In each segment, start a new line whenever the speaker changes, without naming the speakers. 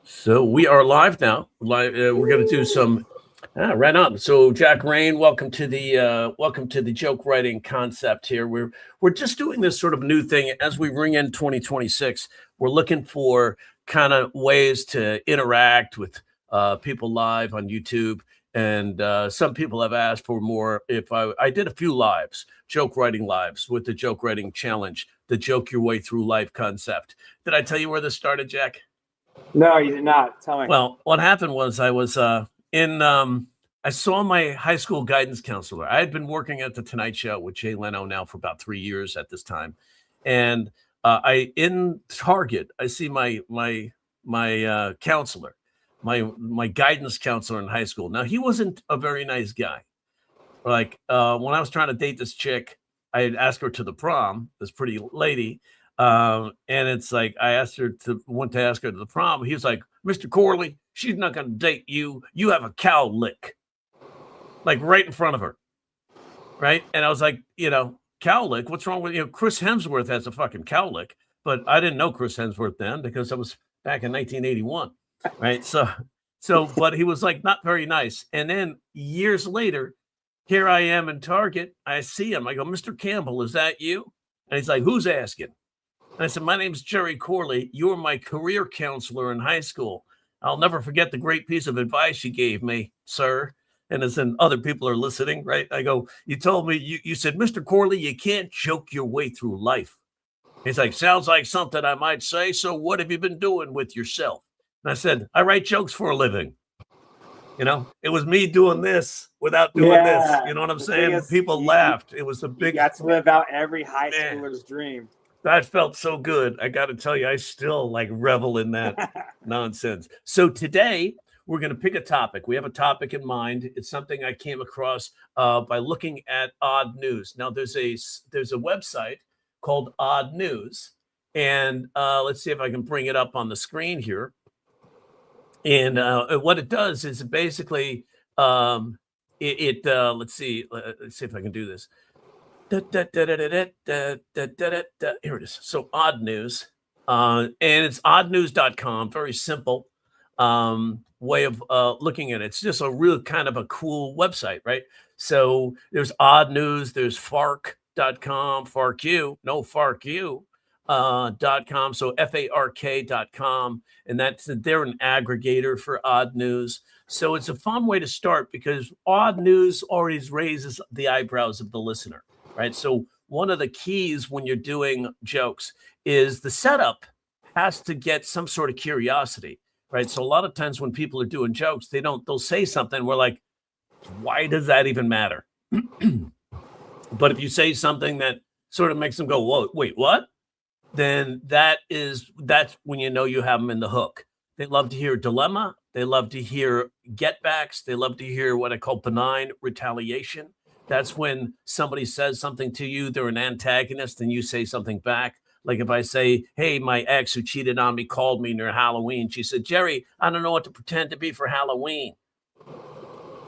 So we are live now. We're going to do some right on. So Jack Rain, welcome to the joke writing concept here. We're just doing this sort of new thing as we ring in 2026. We're looking for kind of ways to interact with people live on YouTube. And some people have asked for more. If I did a few lives, joke writing lives with the joke writing challenge, the joke your way through life concept. Did I tell you where this started, Jack?
No, you did not. Tell me.
Well, what happened was I was I saw my high school guidance counselor. I had been working at the Tonight Show with Jay Leno now for about 3 years at this time. And I in Target, I see my counselor, my guidance counselor in high school. Now he wasn't a very nice guy. Like when I was trying to date this chick, I had asked her to the prom, this pretty lady. And it's like I asked her to ask her to the prom. He was like, Mr. Corley, she's not gonna date you. You have a cow lick. Like right in front of her. Right. And I was like, cow lick, what's wrong with Chris Hemsworth has a fucking cow lick, but I didn't know Chris Hemsworth then because I was back in 1981. Right. But he was like not very nice. And then years later, here I am in Target. I see him. I go, Mr. Campbell, is that you? And he's like, who's asking? And I said, my name's Jerry Corley. You were my career counselor in high school. I'll never forget the great piece of advice you gave me, sir. And as in other people are listening, right? I go, you told me, you said, Mr. Corley, you can't joke your way through life. He's like, sounds like something I might say. So what have you been doing with yourself? And I said, I write jokes for a living. It was me doing this without doing this. You know what I'm saying? People laughed. It was a big.
You got to live out every high schooler's dream.
That felt so good. I got to tell you, I still revel in that nonsense. So today we're going to pick a topic. We have a topic in mind. It's something I came across by looking at Odd News. Now there's a website called Odd News, and let's see if I can bring it up on the screen here. And what it does is basically let's see if I can do this. Here it is. So Odd News, and it's oddnews.com. Very simple way of looking at it. It's just a real kind of a cool website, right? So there's Odd News, there's fark.com, .com, so FARK.com, and they're an aggregator for Odd News. So it's a fun way to start because Odd News always raises the eyebrows of the listener, right? So one of the keys when you're doing jokes is the setup has to get some sort of curiosity, right? So a lot of times when people are doing jokes, they'll say something, we're like, why does that even matter? But if you say something that sort of makes them go, whoa, wait, what? Then that's when you know you have them in the hook. They love to hear dilemma. They love to hear getbacks. They love to hear what I call benign retaliation. That's when somebody says something to you, they're an antagonist, and you say something back. Like if I say, hey, my ex who cheated on me called me near Halloween. She said, Jerry, I don't know what to pretend to be for Halloween.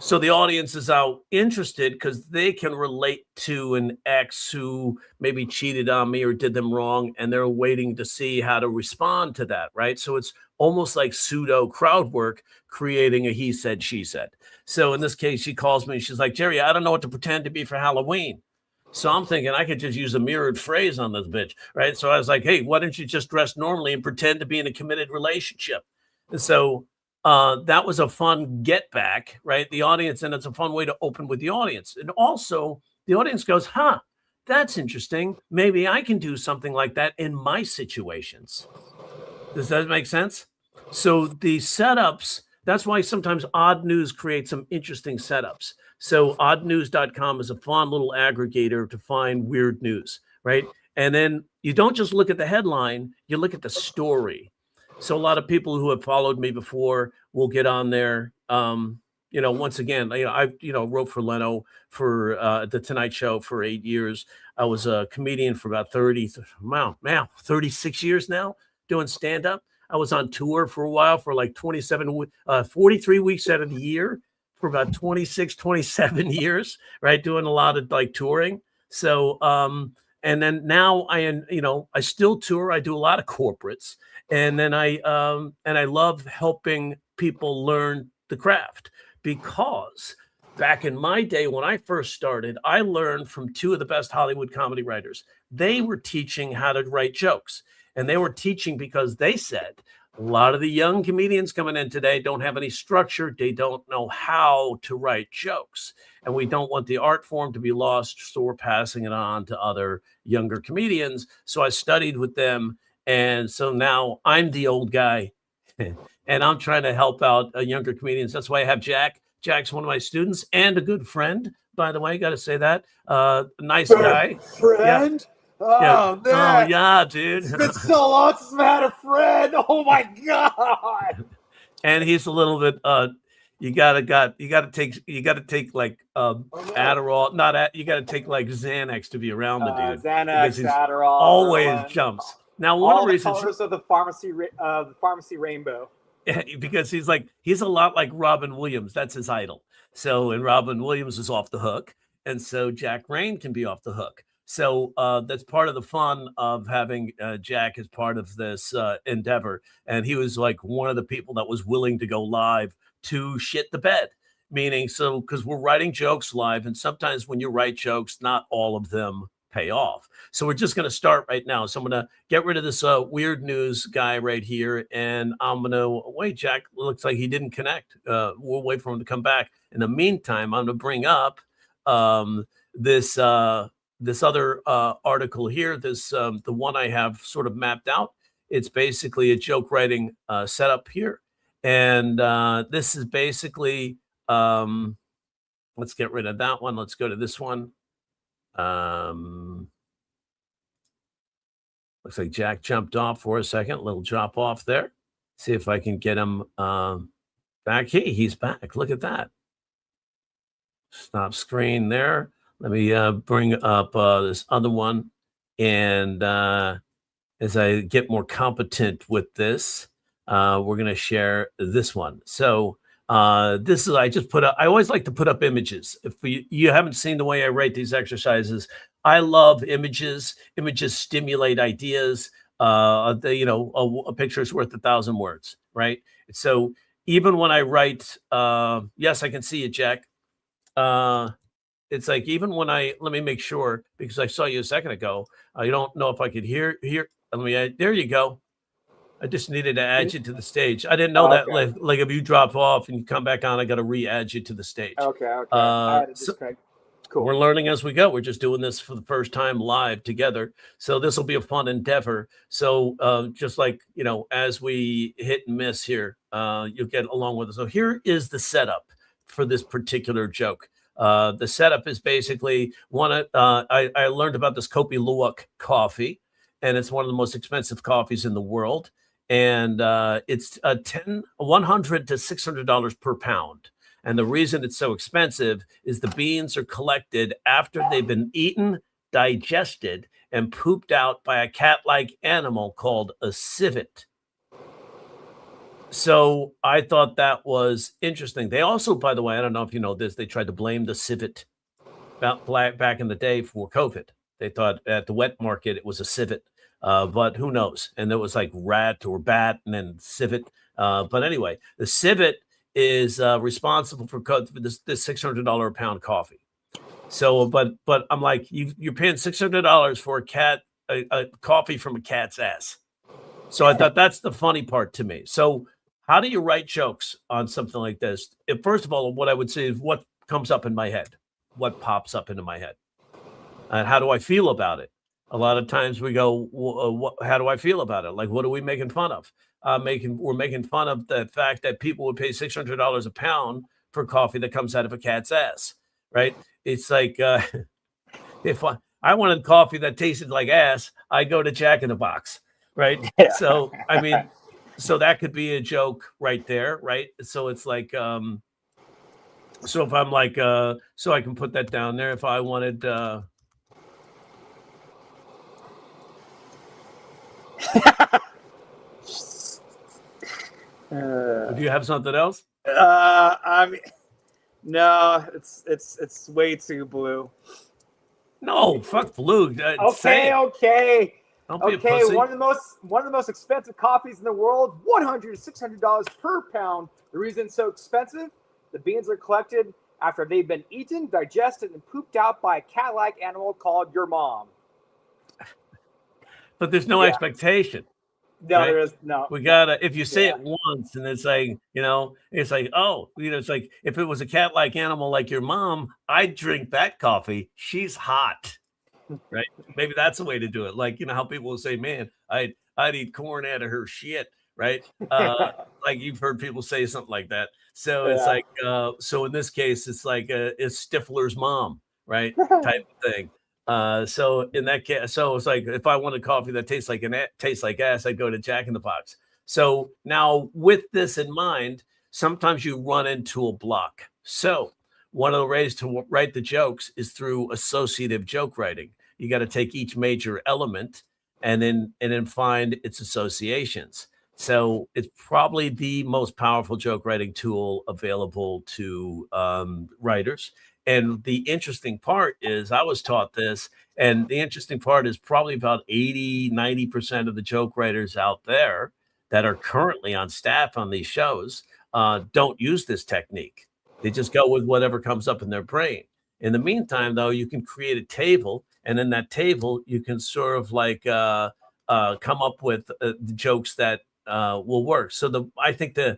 So the audience is out interested because they can relate to an ex who maybe cheated on me or did them wrong, and they're waiting to see how to respond to that, right? So it's almost like pseudo crowd work, creating a he said, she said. So in this case, she calls me and she's like, Jerry, I don't know what to pretend to be for Halloween. So I'm thinking I could just use a mirrored phrase on this bitch, right? So I was like, hey, why don't you just dress normally and pretend to be in a committed relationship? And so that was a fun get back, right? The audience, and it's a fun way to open with the audience. And also the audience goes, that's interesting. Maybe I can do something like that in my situations. Does that make sense? So the setups, that's why sometimes Odd News creates some interesting setups. So oddnews.com is a fun little aggregator to find weird news, right? And then you don't just look at the headline, you look at the story. So a lot of people who have followed me before will get on there. Once again, I wrote for Leno for the Tonight Show for 8 years. I was a comedian for about 36 years now doing stand-up. I was on tour for a while for like 43 weeks out of the year for about 26, 27 years, right? Doing a lot of touring. So And then now I still tour. I do a lot of corporates, and then I love helping people learn the craft, because back in my day when I first started, I learned from two of the best Hollywood comedy writers. They were teaching how to write jokes, and they were teaching because they said a lot of the young comedians coming in today don't have any structure. They don't know how to write jokes, and we don't want the art form to be lost, so we're passing it on to other younger comedians. So I studied with them, and so now I'm the old guy, and I'm trying to help out younger comedians. That's why I have Jack. Jack's one of my students and a good friend, by the way. Got to say that. Nice guy.
Friend?
Yeah.
Oh,
Yeah.
man.
Oh, yeah, dude.
It's been so long since I had a friend. Oh, my God.
And he's a little bit, you gotta take like Adderall, you gotta take like Xanax to be around the dude.
Xanax,
Because
Adderall.
always
Heroin.
jumps. Now, one
All
of the
the
reasons,
colors of the pharmacy rainbow.
because he's a lot like Robin Williams. That's his idol. So, and Robin Williams is off the hook, and so Jack Rain can be off the hook. So that's part of the fun of having Jack as part of this endeavor. And he was like one of the people that was willing to go live to shit the bed. Meaning, so because we're writing jokes live, and sometimes when you write jokes, not all of them pay off. So we're just going to start right now. So I'm going to get rid of this weird news guy right here, and I'm going to wait. Jack looks like he didn't connect. We'll wait for him to come back. In the meantime, I'm going to bring up this other article here. The one I have sort of mapped out. It's basically a joke writing setup here, and this is basically. Let's get rid of that one. Let's go to this one. Looks like Jack jumped off for a second. Little drop off there. See if I can get him back. Hey, he's back. Look at that. Stop screen there. Let me bring up this other one. And as I get more competent with this, we're going to share this one. So this is, I always like to put up images. If you haven't seen the way I write these exercises, I love images. Images stimulate ideas. A picture is worth 1,000 words, right? So even when I write, yes, I can see you, Jack. It's like even when let me make sure, because I saw you a second ago. I don't know if I could hear. There you go. I just needed to add you to the stage. I didn't know that. Like if you drop off and you come back on, I got to re-add you to the stage.
Okay. I had to disconnect. Cool.
We're learning as we go. We're just doing this for the first time live together. So this will be a fun endeavor. So just like, as we hit and miss here, you'll get along with us. So here is the setup for this particular joke. The setup is basically I learned about this Kopi Luwak coffee, and it's one of the most expensive coffees in the world. And it's $100 to $600 per pound. And the reason it's so expensive is the beans are collected after they've been eaten, digested, and pooped out by a cat-like animal called a civet. So I thought that was interesting. They also, by the way, I don't know if you know this, they tried to blame the civet back in the day for COVID. They thought at the wet market it was a civet. But who knows? And there was like rat or bat and then civet. But anyway, the civet is responsible for this $600 a pound coffee. So, but I'm like, you're paying $600 for a coffee from a cat's ass. So I thought that's the funny part to me. So how do you write jokes on something like this? First of all, what I would say is what comes up in my head, what pops up into my head, and how do I feel about it? A lot of times we go, how do I feel about it? Like, what are we making fun of? We're making fun of the fact that people would pay $600 a pound for coffee that comes out of a cat's ass, right? It's like, if I wanted coffee that tasted like ass, I'd go to Jack in the Box, right?
Yeah.
So, I mean, so that could be a joke right there, right? So it's like, so if I'm like, so I can put that down there if I wanted, do you have something else?
I mean, no, it's way too blue.
No, fuck blue. Say
Okay,
it. Don't be a
okay.
pussy.
One of the most expensive coffees in the world, $100 to $600 per pound. The reason it's so expensive, the beans are collected after they've been eaten, digested, and pooped out by a cat-like animal called your mom.
But there's no
Yeah.
expectation.
No,
Right?
there is no.
We gotta, if you say
Yeah.
it once and it's like, it's like, oh, it's like if it was a cat-like animal like your mom, I'd drink that coffee. She's hot. Right? Maybe that's the way to do it. Like, how people will say, man, I'd eat corn out of her shit, right? Like you've heard people say something like that. So it's
Yeah.
like, so in this case, it's like it's Stifler's mom, right? Type of thing. So in that case, so it's like if I wanted coffee that tastes like ass, I'd go to Jack in the Box. So now with this in mind, sometimes you run into a block. So one of the ways to write the jokes is through associative joke writing. You got to take each major element and then find its associations. So it's probably the most powerful joke writing tool available to writers. And the interesting part is I was taught this, and the interesting part is probably about 80-90% of the joke writers out there that are currently on staff on these shows don't use this technique. They just go with whatever comes up in their brain. In the meantime, though, you can create a table, and in that table, you can sort of like come up with the jokes that will work. So I think the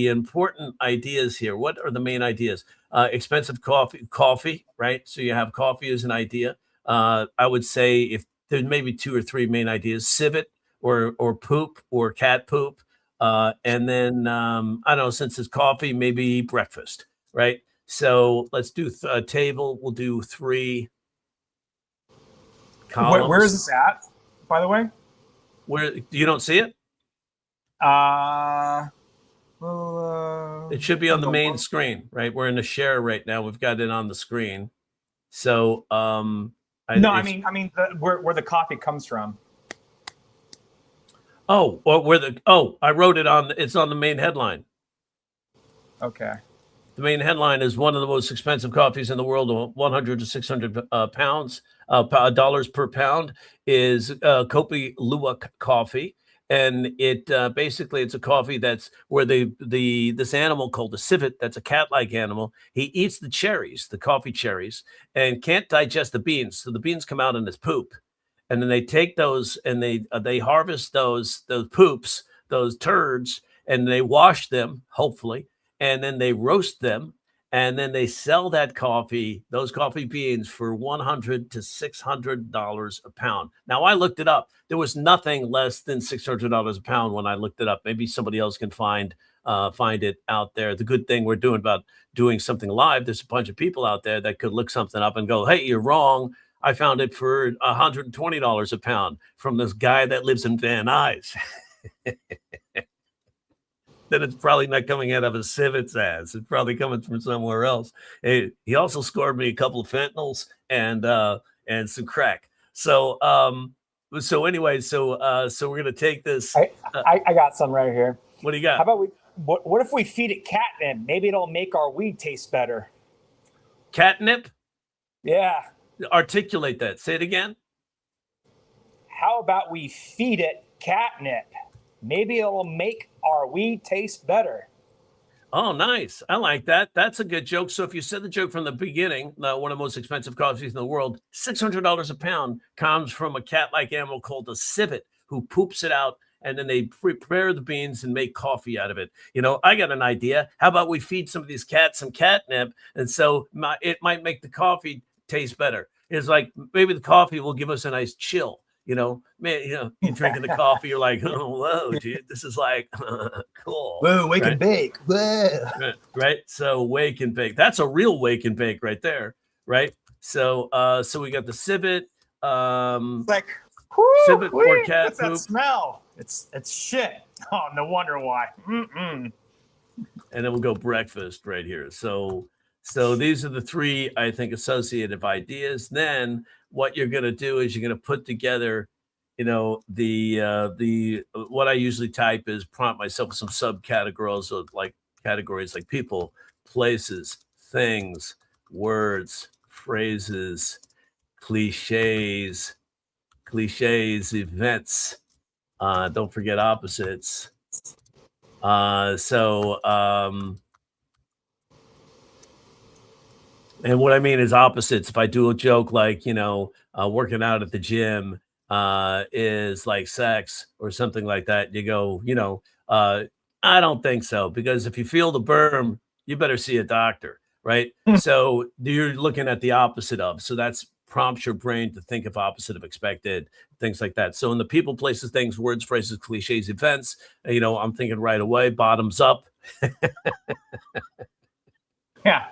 important ideas here. What are the main ideas? Expensive coffee, right? So you have coffee as an idea. I would say if there's maybe 2 or 3 main ideas: civet or poop or cat poop. And then I don't know, since it's coffee, maybe breakfast, right? So let's do a table. We'll do 3 columns.
Where is this at, by the way?
Where you don't see it? It should be on the main screen, right? We're in the share right now. We've got it on the screen. So
I mean where the coffee comes from.
Oh, I wrote it on. It's on the main headline.
Okay.
The main headline is one of the most expensive coffees in the world, 100 to 600 dollars per pound, is Kopi Luwak coffee, and it basically it's a coffee that's where this animal called the civet, that's a cat-like animal. He eats the cherries, the coffee cherries, and can't digest the beans, so the beans come out in his poop, and then they take those and they harvest those poops, those turds, and they wash them, hopefully, and then they roast them, and then they sell those coffee beans for $100 to $600 a pound. Now I looked it up. There was nothing less than $600 a pound when I looked it up. Maybe somebody else can find it out there. The good thing we're doing about doing something live, there's a bunch of people out there that could look something up and go, "Hey, you're wrong. I found it for $120 a pound from this guy that lives in Van Nuys." Then it's probably not coming out of a civet's ass. It's probably coming from somewhere else. He also scored me a couple of fentanyls and some crack. So anyway, so we're gonna take this.
I got some right here.
What do you got?
How about what if we feed it catnip? Maybe it'll make our weed taste better.
Catnip?
Yeah.
Articulate that. Say it again.
How about we feed it catnip? Maybe it'll make our weed taste better.
Oh, nice. I like that. That's a good joke. So if you said the joke from the beginning, one of the most expensive coffees in the world, $600 a pound, comes from a cat-like animal called a civet who poops it out, and then they prepare the beans and make coffee out of it. I got an idea. How about we feed some of these cats some catnip, and so it might make the coffee taste better. It's like maybe the coffee will give us a nice chill. You're drinking the coffee, you're like, oh, whoa, dude, this is like cool.
Whoa, wake and bake. Whoa.
Right. So wake and bake. That's a real wake and bake right there. Right. So we got the civet.
Like
civet or cat
what's
poop.
That smell? It's shit. Oh, no wonder why.
And then we'll go breakfast right here. So these are the 3, I think, associative ideas. Then what you're going to do is you're going to put together, the what I usually type is prompt myself with some subcategories of categories like people, places, things, words, phrases, cliches, events. Don't forget opposites. And what I mean is opposites. If I do a joke like, working out at the gym is like sex or something like that, you go, I don't think so. Because if you feel the berm, you better see a doctor, right? So you're looking at the opposite of. So that's prompts your brain to think of opposite of expected, things like that. So in the people, places, things, words, phrases, cliches, events, I'm thinking right away, bottoms up.
Yeah.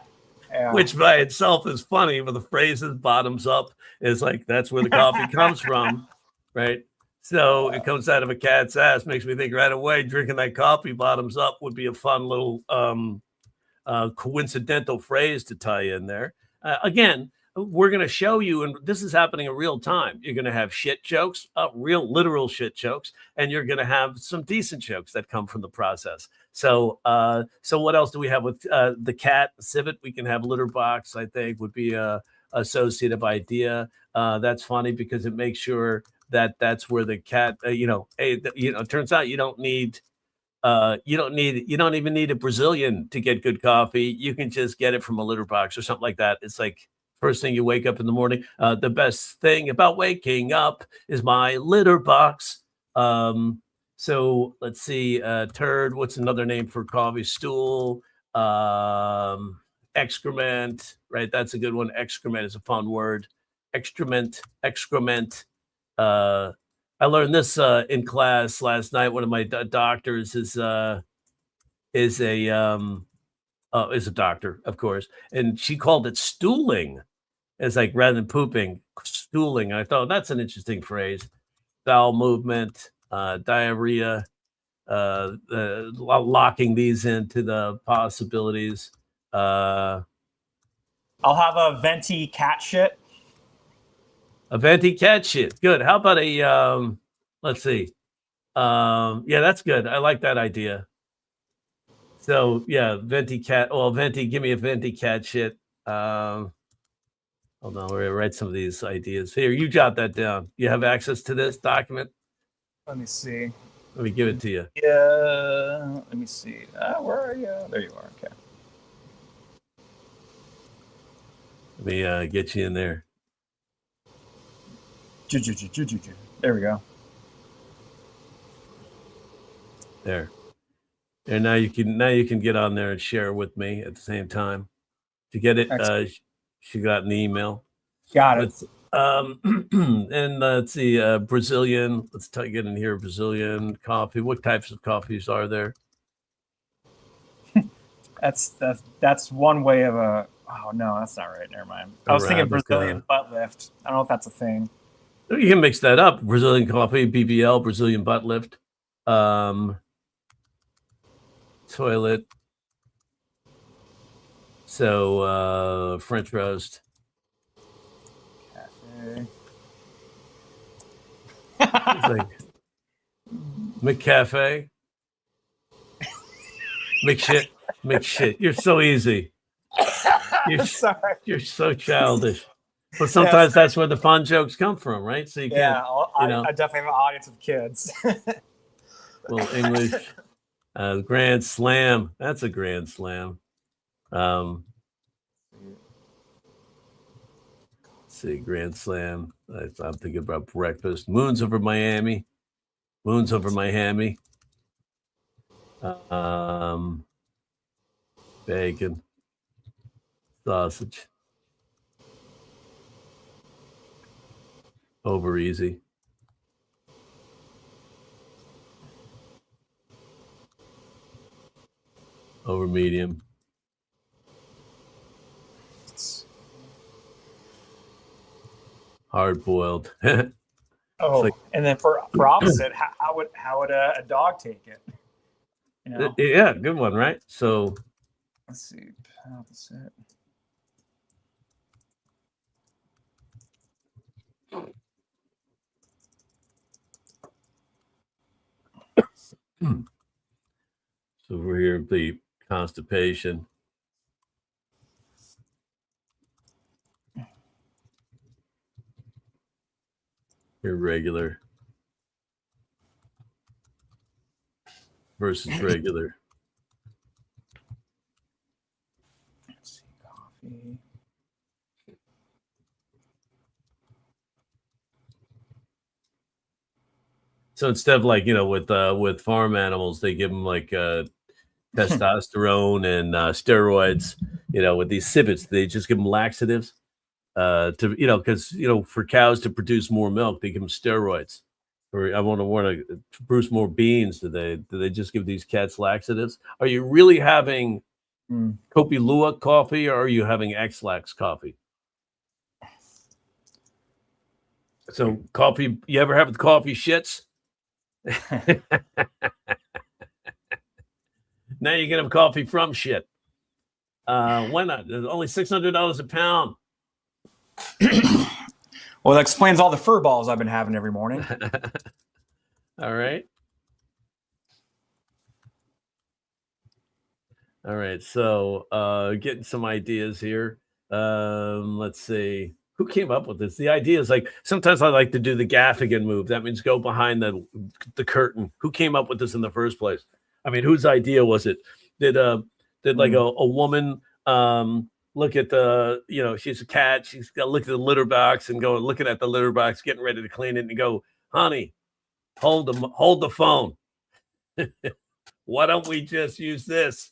Which by itself is funny, but the phrases bottoms up is like that's where the coffee comes from, right? So it comes out of a cat's ass, makes me think right away drinking that coffee bottoms up would be a fun little coincidental phrase to tie in there. Again, we're going to show you, and this is happening in real time. You're going to have shit jokes, real literal shit jokes, and you're going to have some decent jokes that come from the process. So what else do we have with the cat civet? We can have litter box, I think, would be a associative idea. That's funny because it makes sure that that's where the cat, it turns out you don't even need a Brazilian to get good coffee. You can just get it from a litter box or something like that. It's like first thing you wake up in the morning. The best thing about waking up is my litter box. So let's see, turd. What's another name for coffee? Stool, excrement, right? That's a good one. Excrement is a fun word. Excrement. I learned this in class last night. One of my doctors is a doctor, of course, and she called it stooling. It's like rather than pooping, stooling. I thought that's an interesting phrase. Bowel movement, diarrhea, locking these into the possibilities.
I'll have a venti cat shit.
A venti cat shit. Good. How about a let's see. Yeah, that's good. I like that idea. So yeah, venti cat. Well, venti, give me a venti cat shit. Hold on, we're gonna write some of these ideas. Here, you jot that down. You have access to this document?
Let me see.
Let me give it to you.
Yeah, let me see. Where are you? There you are. Okay.
Let me get you in there.
There we go.
There. And now you can get on there and share with me at the same time. To get it, she got an email.
Got it.
And let's see, Brazilian. Let's get in here. Brazilian coffee. What types of coffees are there?
That's one way of a. Oh no, that's not right. Never mind. I was thinking Brazilian butt lift. I don't know if that's a thing.
You can mix that up. Brazilian coffee, BBL, Brazilian butt lift, toilet. So French roast.
Cafe.
It's like McCafe. McShit. You're so easy.
Sorry.
You're so childish. But sometimes that's where the fun jokes come from, right? So you can't.
I definitely have an audience of kids.
Well, English, Grand Slam. That's a Grand Slam. Let's see, Grand Slam. I'm thinking about breakfast. Moons over Miami. Bacon. Sausage. Over easy. Over medium. Hard boiled.
Oh, like, and then for opposite, how would a dog take it? You know?
Yeah, good one, right? So
let's see, opposite.
So we're here, the constipation. Irregular versus regular.
Let's see, coffee.
So instead of like, with farm animals, they give them like testosterone and steroids. With these civets, they just give them laxatives because for cows to produce more milk, they give them steroids. Or I want to produce more beans. Do they just give these cats laxatives? Are you really having Kopi Luwak coffee, or are you having X-Lax coffee? So coffee, you ever have the coffee shits? Now you can have coffee from shit. Why not? There's only $600 a pound.
Well, that explains all the fur balls I've been having every morning.
All right. All right. So getting some ideas here. Let's see. Who came up with this? The idea is like, sometimes I like to do the Gaffigan move. That means go behind the curtain. Who came up with this in the first place? I mean, whose idea was it? Did like a woman look at she's a cat. She's got to look at the litter box and go looking at the litter box, getting ready to clean it, and go, honey, hold the phone. Why don't we just use this?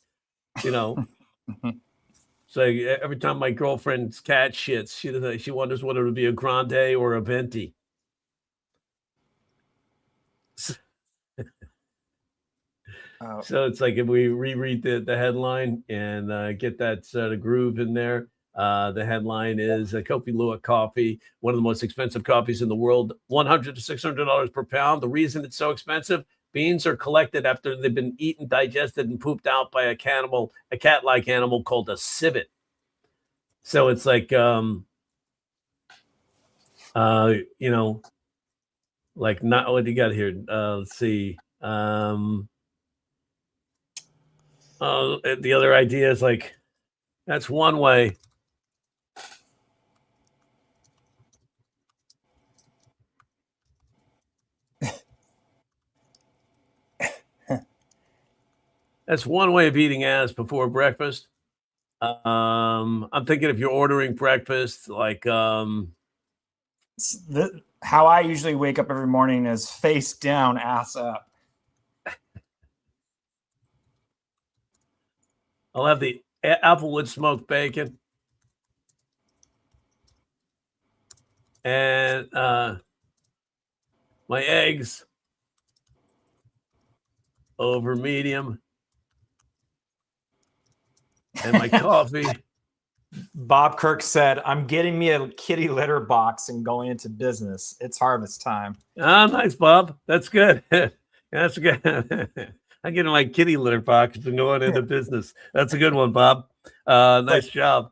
So every time my girlfriend's cat shits, she wonders whether it would be a grande or a venti. So it's like if we reread the headline and get that sort of groove in there. The headline is Kopi Luwak coffee, one of the most expensive coffees in the world, $100 to $600 per pound. The reason it's so expensive: beans are collected after they've been eaten, digested, and pooped out by a cat-like animal called a civet. So it's like, like not what do you got here? Let's see. The other idea is like, that's one way. That's one way of eating ass before breakfast. I'm thinking if you're ordering breakfast, like
how I usually wake up every morning is face down, ass up.
I'll have the applewood smoked bacon and my eggs over medium and my coffee.
Bob Kirk said, I'm getting me a kitty litter box and going into business. It's harvest time.
Ah, nice, Bob. That's good. That's good. I'm getting my kitty litter box and going into business. That's a good one, Bob. Nice job.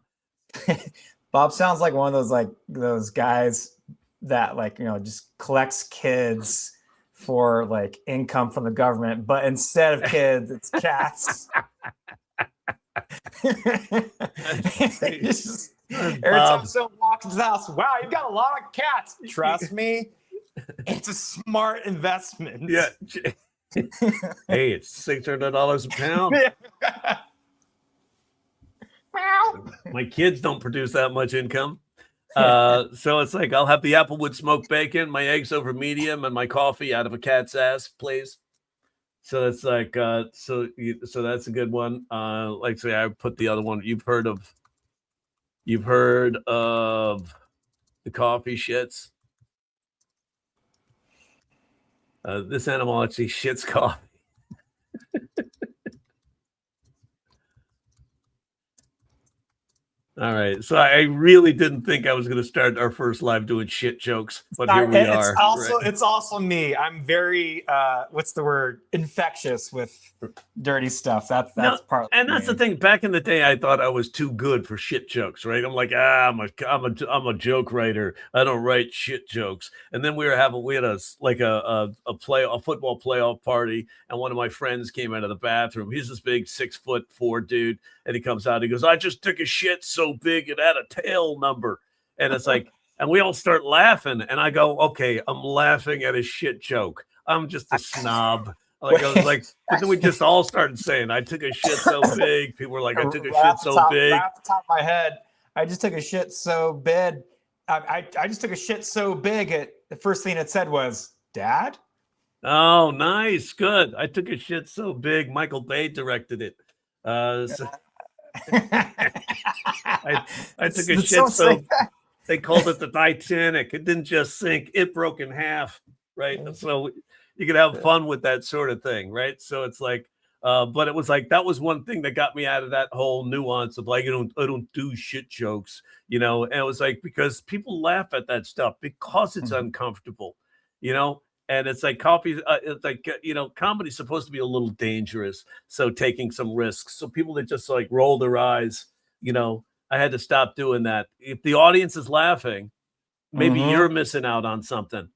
Bob sounds like one of those guys that just collects kids for like income from the government, but instead of kids, it's cats. Every time someone walks into the house, wow, you've got a lot of cats. Trust me, it's a smart investment.
Yeah. Hey, it's $600 a pound. My kids don't produce that much income. So it's like, I'll have the applewood smoked bacon, my eggs over medium, and my coffee out of a cat's ass, please. So it's like, so that's a good one. Like say, I put the other one. You've heard of the coffee shits. This animal actually shits coffee. All right. So I really didn't think I was going to start our first live doing shit jokes, but here we are.
It's also me. I'm very what's the word? Infectious with dirty stuff. That's part.
And that's the thing. Back in the day, I thought I was too good for shit jokes, right? I'm like, I'm a joke writer. I don't write shit jokes. And then we had a football playoff party, and one of my friends came out of the bathroom. He's this big 6'4" dude, and he comes out. He goes, "I just took a shit so big it had a tail number," and it's like. And we all start laughing. And I go, okay, I'm laughing at a shit joke. I'm just a snob. Like I was like, but then we just all started saying, I took a shit so big. People were like, I took a shit so big.
Right off the top of my head, I just took a shit so big. I just took a shit so big. The first thing it said was, Dad?
Oh, nice. Good. I took a shit so big. Michael Bay directed it. So I took a shit so they called it the Titanic. It didn't just sink, it broke in half. Right. So you could have fun with that sort of thing. Right. So it's like, but it was like that was one thing that got me out of that whole nuance of like, I don't do shit jokes, you know, and it was like because people laugh at that stuff because it's uncomfortable, you know. And it's like coffee, it's like, you know, comedy's supposed to be a little dangerous. So taking some risks. So people that just like roll their eyes, you know, I had to stop doing that. If the audience is laughing, maybe you're missing out on something.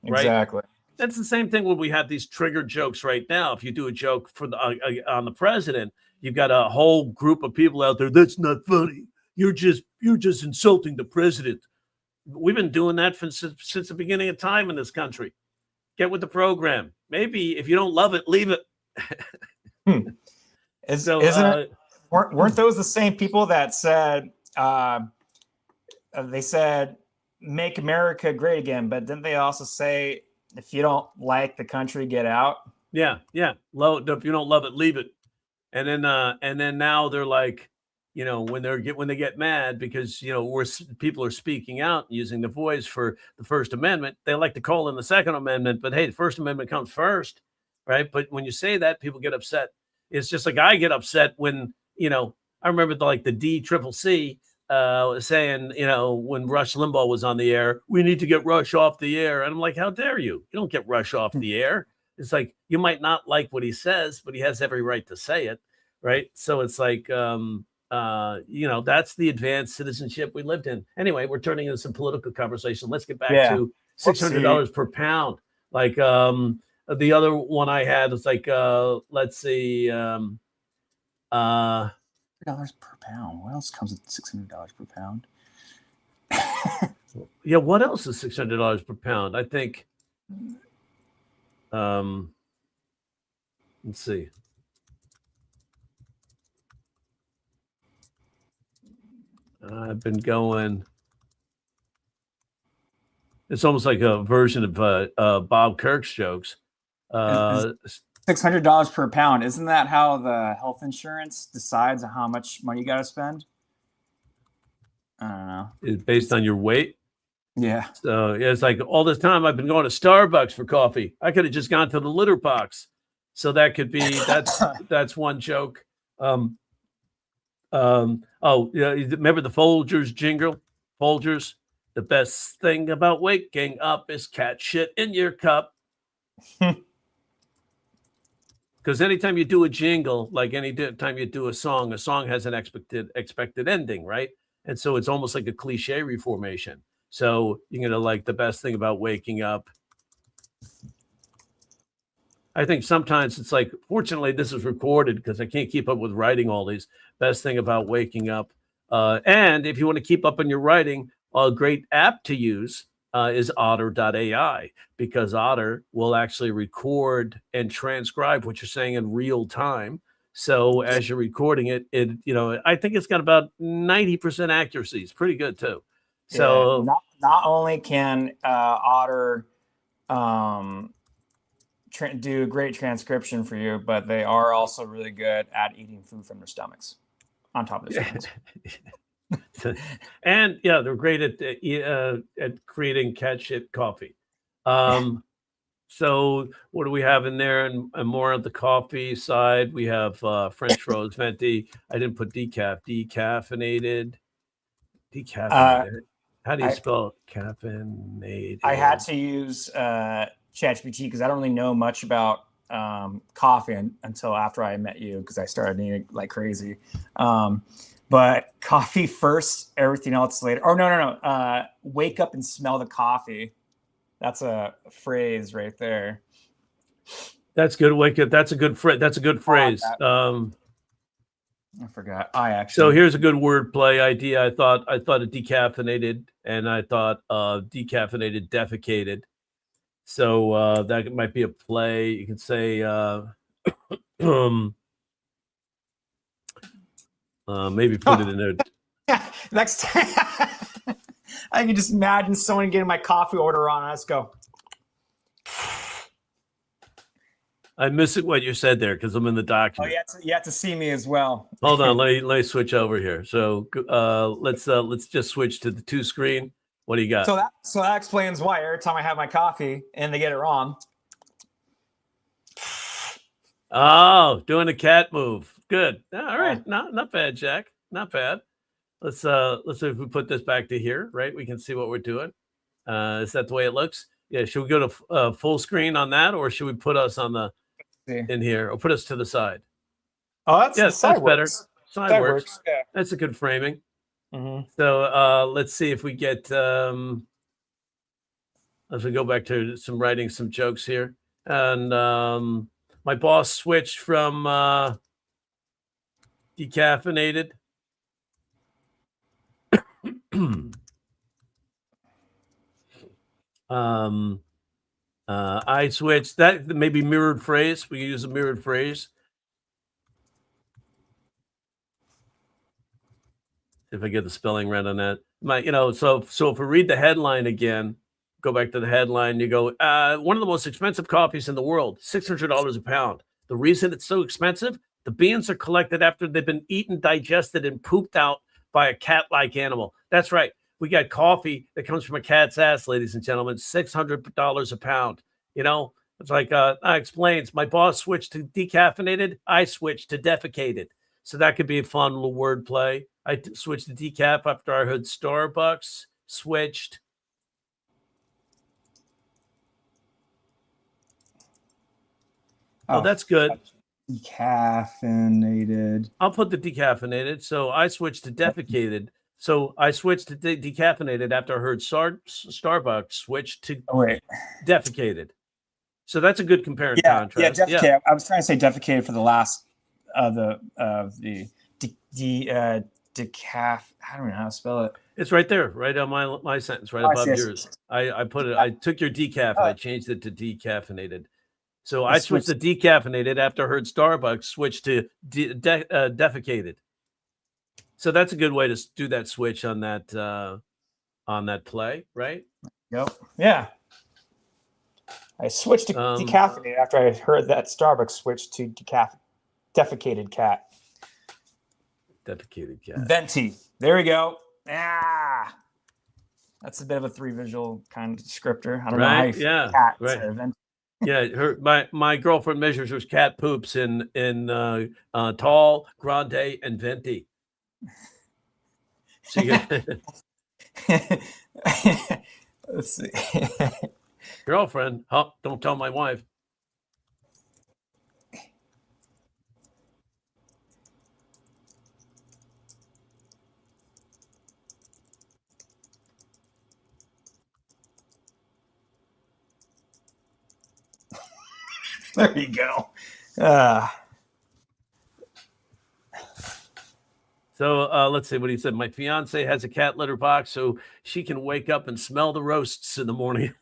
Right?
Exactly.
That's the same thing when we have these triggered jokes right now. If you do a joke for the on the president, you've got a whole group of people out there. That's not funny. You're just insulting the president. We've been doing that since the beginning of time in this country. Get with the program. Maybe if you don't love it, leave it.
Weren't those the same people that said they said make America great again, but didn't they also say if you don't like the country, get out?
Yeah. If you don't love it, leave it. And then now they're like, you know, when they get mad because, you know, people are speaking out using the voice for the First Amendment, they like to call in the Second Amendment, but hey, the First Amendment comes first, right? But when you say that, people get upset. It's just like I get upset when, you know, I remember the DCCC saying, you know, when Rush Limbaugh was on the air, we need to get Rush off the air. And I'm like, how dare you? You don't get Rush off the air. It's like, you might not like what he says, but he has every right to say it, right? So it's like, you know, that's the advanced citizenship we lived in. Anyway, we're turning into some political conversation. Let's get back to $600 per pound. Like the other one I had was like, let's see, $600
per pound. What else comes with $600 per pound?
Yeah, what else is $600 per pound? I think. Let's see. I've been going. It's almost like a version of Bob Kirk's jokes.
$600 per pound. Isn't that how the health insurance decides how much money you got to spend? I don't know.
It's based on your weight.
Yeah.
So yeah, it's like all this time I've been going to Starbucks for coffee. I could have just gone to the litter box. So that could be that's one joke. Oh yeah, remember the Folgers jingle? Folgers, the best thing about waking up is cat shit in your cup. Because anytime you do a jingle, like any time you do a song has an expected ending, right? And so it's almost like a cliche reformation. So you're gonna like the best thing about waking up. I think sometimes it's like, fortunately, this is recorded because I can't keep up with writing all these. Best thing about waking up. And if you want to keep up on your writing, a great app to use is otter.ai, because Otter will actually record and transcribe what you're saying in real time. So as you're recording it, you know, I think it's got about 90% accuracy. It's pretty good too. So
not only can Otter do a great transcription for you, but they are also really good at eating food from their stomachs on top of their stomachs.
And yeah, they're great at creating cat shit coffee. So what do we have in there? And more on the coffee side, we have French Rose Venti. I didn't put decaffeinated. How do you spell caffeinated?
I had to use ChatGPT because I don't really know much about coffee until after I met you, because I started eating like crazy. But coffee first, everything else later. Oh, no. Wake up and smell the coffee. That's a phrase right there.
That's good. Wake up. That's a good phrase.
I forgot. I actually.
So here's a good wordplay idea. I thought of decaffeinated, and I thought decaffeinated defecated. So that might be a play. You can say maybe put it in there.
Next time, I can just imagine someone getting my coffee order on. Let's go.
I miss it what you said there because I'm in the document.
Oh, you have to see me as well.
Hold on, let me switch over here. So let's just switch to the 2 screen. What do you got?
So that explains why every time I have my coffee and they get it wrong.
Oh, doing a cat move. Good. All right. Not bad, Jack. Not bad. Let's see if we put this back to here, right? We can see what we're doing. Is that the way it looks? Yeah. Should we go to full screen on that, or should we put us on the in here, or put us to the side?
Oh, that's
better. Side works.
Yeah.
That's a good framing.
Mm-hmm.
So let's see if we get. As we go back to some writing some jokes here, and my boss switched from decaffeinated. I switched. That maybe mirrored phrase. We can use a mirrored phrase. If I get the spelling right on that, so if we read the headline again, go back to the headline. You go, one of the most expensive coffees in the world, $600 a pound. The reason it's so expensive, the beans are collected after they've been eaten, digested, and pooped out by a cat-like animal. That's right. We got coffee that comes from a cat's ass, ladies and gentlemen, $600 a pound. It's like that explains. My boss switched to decaffeinated. I switched to defecated. So that could be a fun little word play. I switched to decaf after I heard Starbucks. Switched. Oh, that's good.
Decaffeinated.
I'll put the decaffeinated. So I switched to defecated. So I switched to decaffeinated after I heard Starbucks switch to defecated. So that's a good compare and contrast.
Yeah, defecate. Yeah. I was trying to say defecated for the last the decaf. I don't know how to spell it.
It's right there, right on my sentence, right above yours. I put it. I took your decaf and I changed it to decaffeinated. So I switched to decaffeinated after I heard Starbucks switch to defecated. So that's a good way to do that switch on that play, right?
Yep. Yeah. I switched to decaffeinated after I heard that Starbucks switch to defecated cat.
Defecated cat.
Venti. There we go. That's a bit of a 3 visual kind of descriptor. I don't know how you feel cat.
Right. Yeah, my girlfriend measures her cat poops in tall, grande, and venti. So you
let's see.
Girlfriend, don't tell my wife.
There you go.
So let's see what he said. My fiance has a cat litter box so she can wake up and smell the roasts in the morning.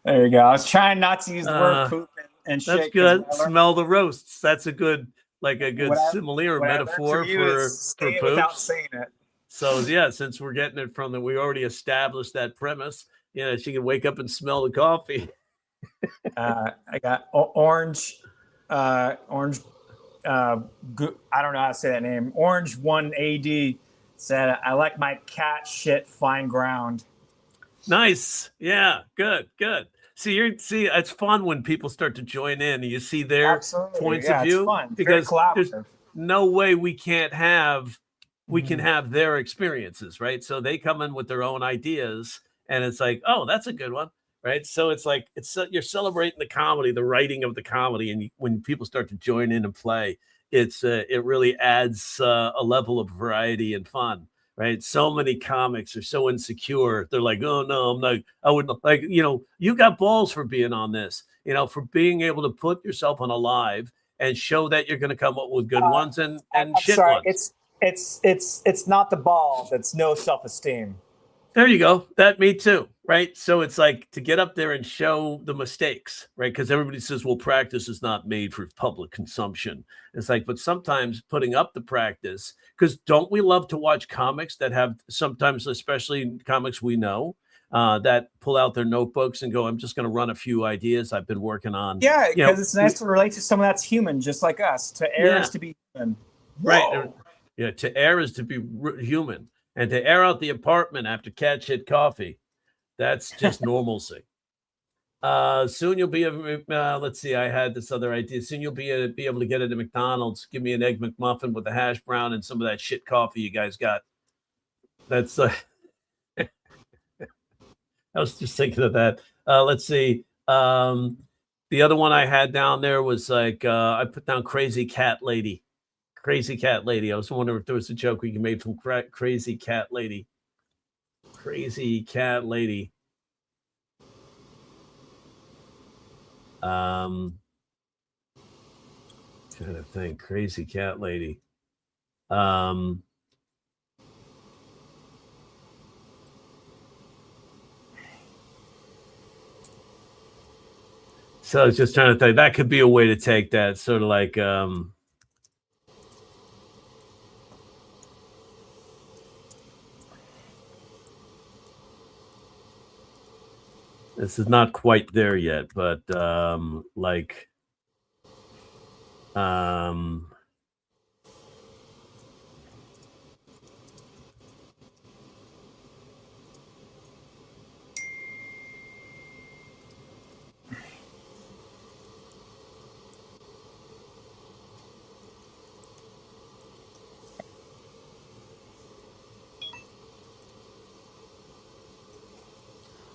There you go. I was trying not to use the word poop and shit.
That's good. Smell the roasts. That's a good simile or metaphor for poop.
Without saying it.
So yeah, since we're getting it from we already established that premise. She can wake up and smell the coffee.
I got orange. I don't know how to say that name. Orange 1 AD said, "I like my cat shit fine ground."
Nice. Yeah. Good. See, it's fun when people start to join in and you see their points of view.
It's fun.
Because there's no way we can have their experiences, right? So they come in with their own ideas, and it's like, oh, that's a good one. Right. So it's like you're celebrating the comedy, the writing of the comedy. And when people start to join in and play, it really adds a level of variety and fun. Right. So many comics are so insecure. They're like, oh, no, I'm not. I wouldn't you got balls for being on this, for being able to put yourself on a live and show that you're going to come up with good ones and
I'm
shit
sorry.
ones.
It's not the balls. It's no self-esteem.
There you go. That me too, right? So it's like to get up there and show the mistakes, right? Because everybody says, well, practice is not made for public consumption. It's like, but sometimes putting up the practice, because don't we love to watch comics that have sometimes, especially comics we know, that pull out their notebooks and go, I'm just going to run a few ideas I've been working on.
Yeah, because it's nice to relate to someone that's human, just like us. To err is to be human.
Right.
Whoa.
Yeah, to err is to be human. And to air out the apartment after cat shit coffee, that's just normalcy. Soon you'll be let's see, I had this other idea. Soon you'll be able to get it at McDonald's. Give me an egg McMuffin with a hash brown and some of that shit coffee you guys got. That's I was just thinking of that. Let's see. The other one I had down there was like I put down Crazy Cat Lady. Crazy Cat Lady. I was wondering if there was a joke we can make from Crazy Cat Lady. Crazy Cat Lady. Trying to think. Crazy Cat Lady. So I was just trying to think. That could be a way to take that. Sort of like this is not quite there yet, but like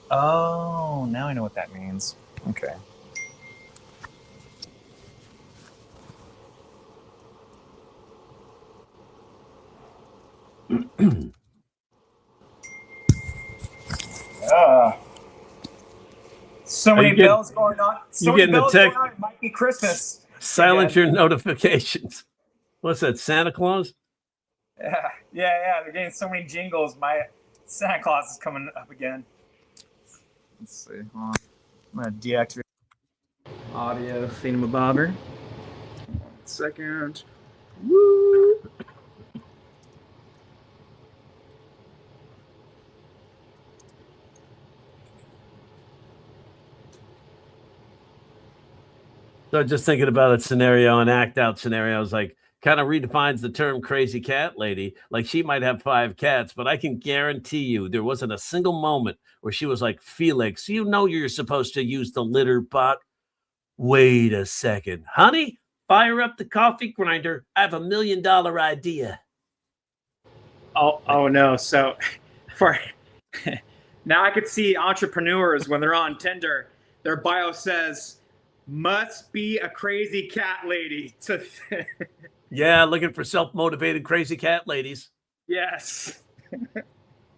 Oh, now I know what that means. Okay. So many bells going on. So many bells going on. It might be Christmas.
Silence your notifications. What's that, Santa Claus?
Yeah. They're getting so many jingles. My Santa Claus is coming up again. Let's see. I'm gonna deactivate audio thingamabobber. 1 second. Woo!
So just thinking about a scenario, an act out scenario, I was like, kind of redefines the term crazy cat lady. Like she might have 5 cats, but I can guarantee you there wasn't a single moment where she was like, Felix, you know you're supposed to use the litter bot. Wait a second. Honey, fire up the coffee grinder. I have $1 million idea.
Oh no. So for now I could see entrepreneurs when they're on Tinder, their bio says, must be a crazy cat lady to
Yeah, looking for self-motivated crazy cat ladies.
Yes.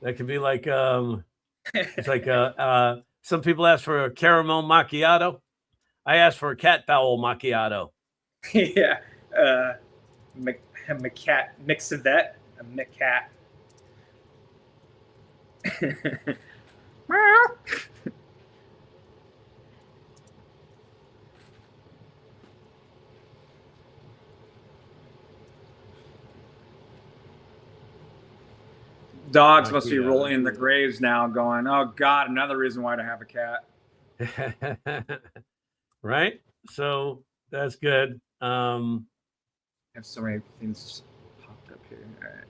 That could be like it's like some people ask for a caramel macchiato. I asked for a cat bowel macchiato.
Yeah. Macat mix-a-vet, a macat. Dogs must be rolling in the graves now going, oh God, another reason why to have a cat.
Right? So that's good.
I have so many things just popped up here. All right.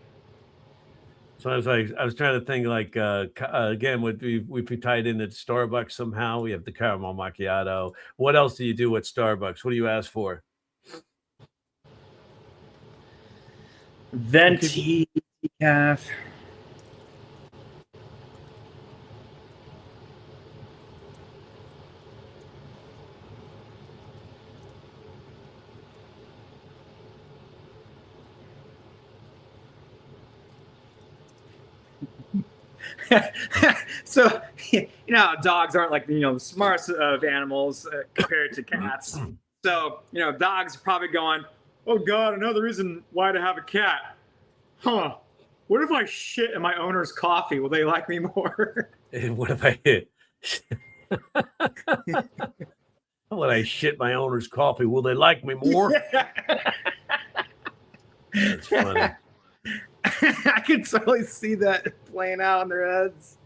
So I was trying to think like again, would we tied into Starbucks somehow? We have the caramel macchiato. What else do you do at Starbucks? What do you ask for?
Venti decaf. So, dogs aren't like, the smartest of animals compared to cats. So, dogs are probably going, oh God, another reason why to have a cat. Huh. What if I shit in my owner's coffee? Will they like me more?
What if I hit? When I shit my owner's coffee, will they like me more? That's funny.
I can totally see that playing out in their heads.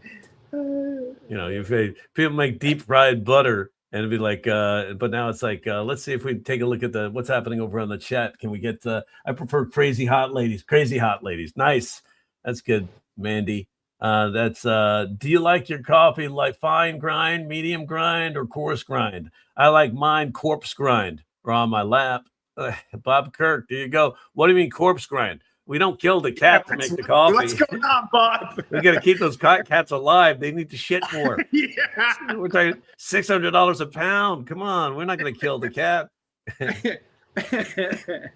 If people make deep fried butter and it'd be like, but now it's like, let's see if we take a look at what's happening over on the chat. Can we get, I prefer crazy hot ladies. Nice. That's good, Mandy. Do you like your coffee like fine grind, medium grind, or coarse grind? I like mine corpse grind or on my lap. Bob Kirk, there you go. What do you mean corpse grind? We don't kill the cat to make the coffee.
What's going on, Bob?
We got to keep those cats alive. They need to shit more.
Yeah.
We're talking $600 a pound. Come on, we're not going to kill the cat.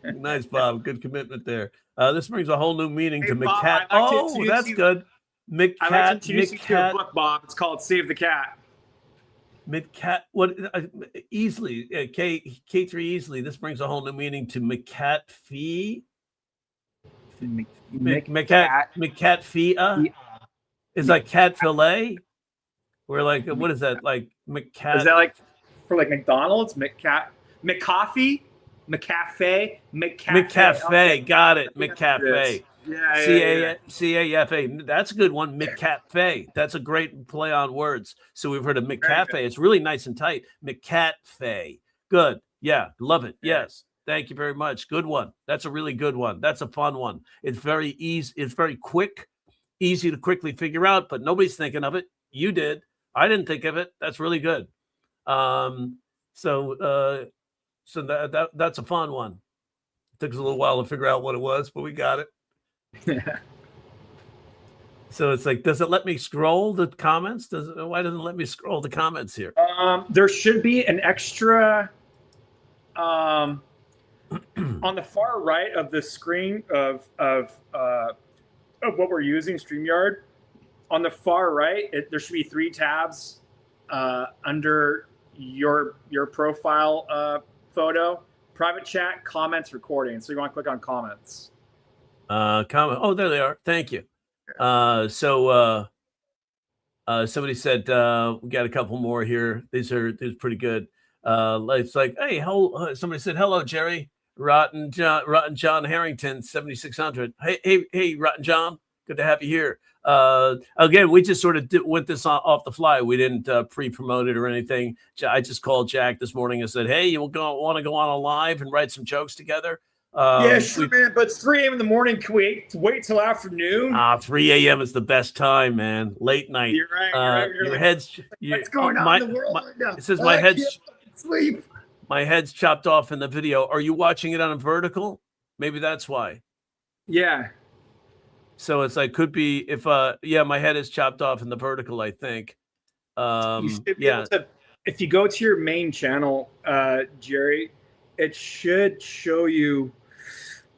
Nice, Bob. Good commitment there. This brings a whole new meaning to
Bob,
McCat. Oh, that's good.
I'd like to introduce you to a
McCat.
book, Bob. It's called Save the Cat.
McCat. What? Easily. K3 easily. This brings a whole new meaning to McCat fee. McCat fee. Is like cat fillet. We're like, what is that? Like McCat.
Is that like for like McDonald's? McCafe? McCafe?
McCafe. Got it. McCafe.
Yeah.
C-A-F-A. That's a good one. McCafe. That's a great play on words. So we've heard of McCafe. It's really nice and tight. McCafe. Good. Yeah. Love it. Yes. Thank you very much. Good one. That's a really good one. That's a fun one. It's very easy. It's very quick, easy to quickly figure out, but nobody's thinking of it. You did. I didn't think of it. That's really good. So that's a fun one. It took us a little while to figure out what it was, but we got it. So it's like, does it let me scroll the comments? Why doesn't it let me scroll the comments here?
There should be an extra on the far right of the screen of what we're using, StreamYard. On the far right, there should be 3 tabs under your profile photo: private chat, comments, recording. So you want to click on comments.
Comment. Oh, there they are. Thank you. Somebody said we got a couple more here. These are pretty good. It's like, hey, somebody said, hello, Jerry. Rotten John Harrington, 7600. Hey, Rotten John. Good to have you here. Again, we just sort of went this off the fly. We didn't pre-promote it or anything. I just called Jack this morning and said, hey, you want to go on a live and write some jokes together?
Yeah, sure, man. But it's 3 a.m. in the morning. Can we wait till afternoon?
3 a.m. is the best time, man. Late night.
You're right.
Your head's.
What's going on in the world right now?
It says my head's.
Sleep.
My head's chopped off in the video. Are you watching it on a vertical? Maybe that's why.
Yeah.
So it's like, could be if my head is chopped off in the vertical, I think.
You should be able to, if you go to your main channel, Jerry, it should show you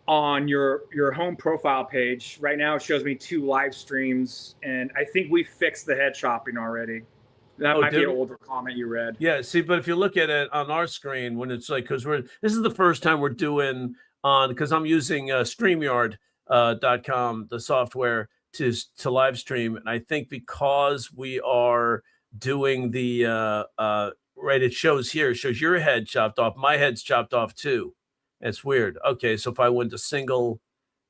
on your home profile page. Right now it shows me 2 live streams, and I think we fixed the head chopping already. That might be an older comment you read.
Yeah, see, but if you look at it on our screen, when it's like, because this is the first time we're doing because I'm using StreamYard.com, the software to live stream, and I think because we are doing the right, it shows your head chopped off, my head's chopped off too. It's weird. Okay, so if I went to single,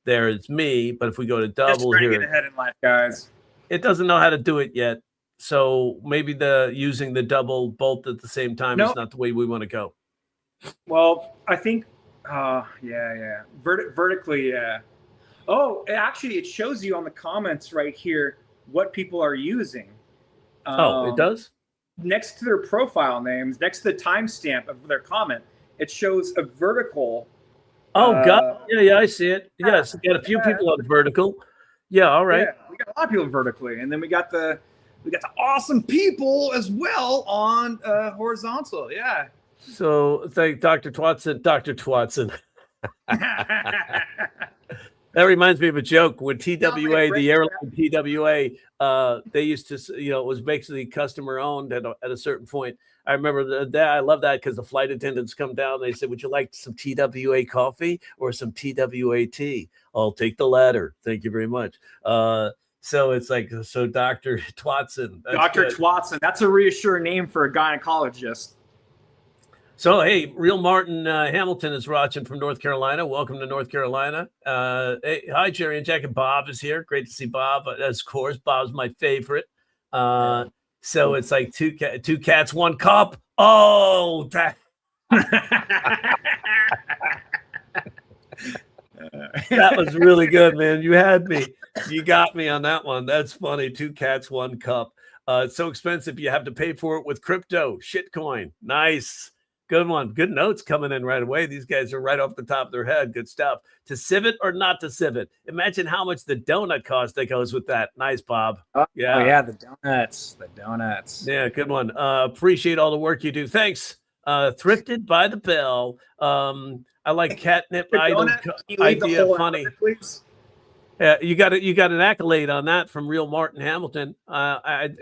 there it's me, but if we go to double here,
get ahead in life, guys.
It doesn't know how to do it yet. So maybe using the double both at the same time is not the way we want to go.
Well, I think, vertically, yeah. Oh, actually, it shows you on the comments right here what people are using.
It does?
Next to their profile names, next to the timestamp of their comment, it shows a vertical.
Oh, God. Yeah, I see it. Yes, we got a few people on vertical. Yeah, all right.
Yeah, we got a lot of people vertically, and then we got the awesome people as well on horizontal. Yeah.
So thank Dr. Twatson. That reminds me of a joke when
like
TWA,
a
the airline TWA, they used to, it was basically customer owned at a certain point. I remember that. I love that because the flight attendants come down. They said, "Would you like some TWA coffee or some TWA tea?" I'll take the latter. Thank you very much. So it's like, so Dr. Twatson.
Dr. Twatson. That's a reassuring name for a gynecologist.
So, hey, Real Martin Hamilton is watching from North Carolina. Welcome to North Carolina. Hey, hi, Jerry and Jack, and Bob is here. Great to see Bob. Of course, Bob's my favorite. So it's like two cats, one cup. Oh, that. That was really good, man. You had me. You got me on that one. That's funny. Two cats, one cup. It's so expensive. You have to pay for it with crypto. Shitcoin. Nice. Good one. Good notes coming in right away. These guys are right off the top of their head. Good stuff. To civet or not to civet? Imagine how much the donut cost that goes with that. Nice, Bob.
Yeah. Oh, yeah. The donuts. The donuts.
Yeah. Good one. Appreciate all the work you do. Thanks. Thrifted by the bell. I like catnip idea. Funny. Please. You got an accolade on that from Real Martin Hamilton out in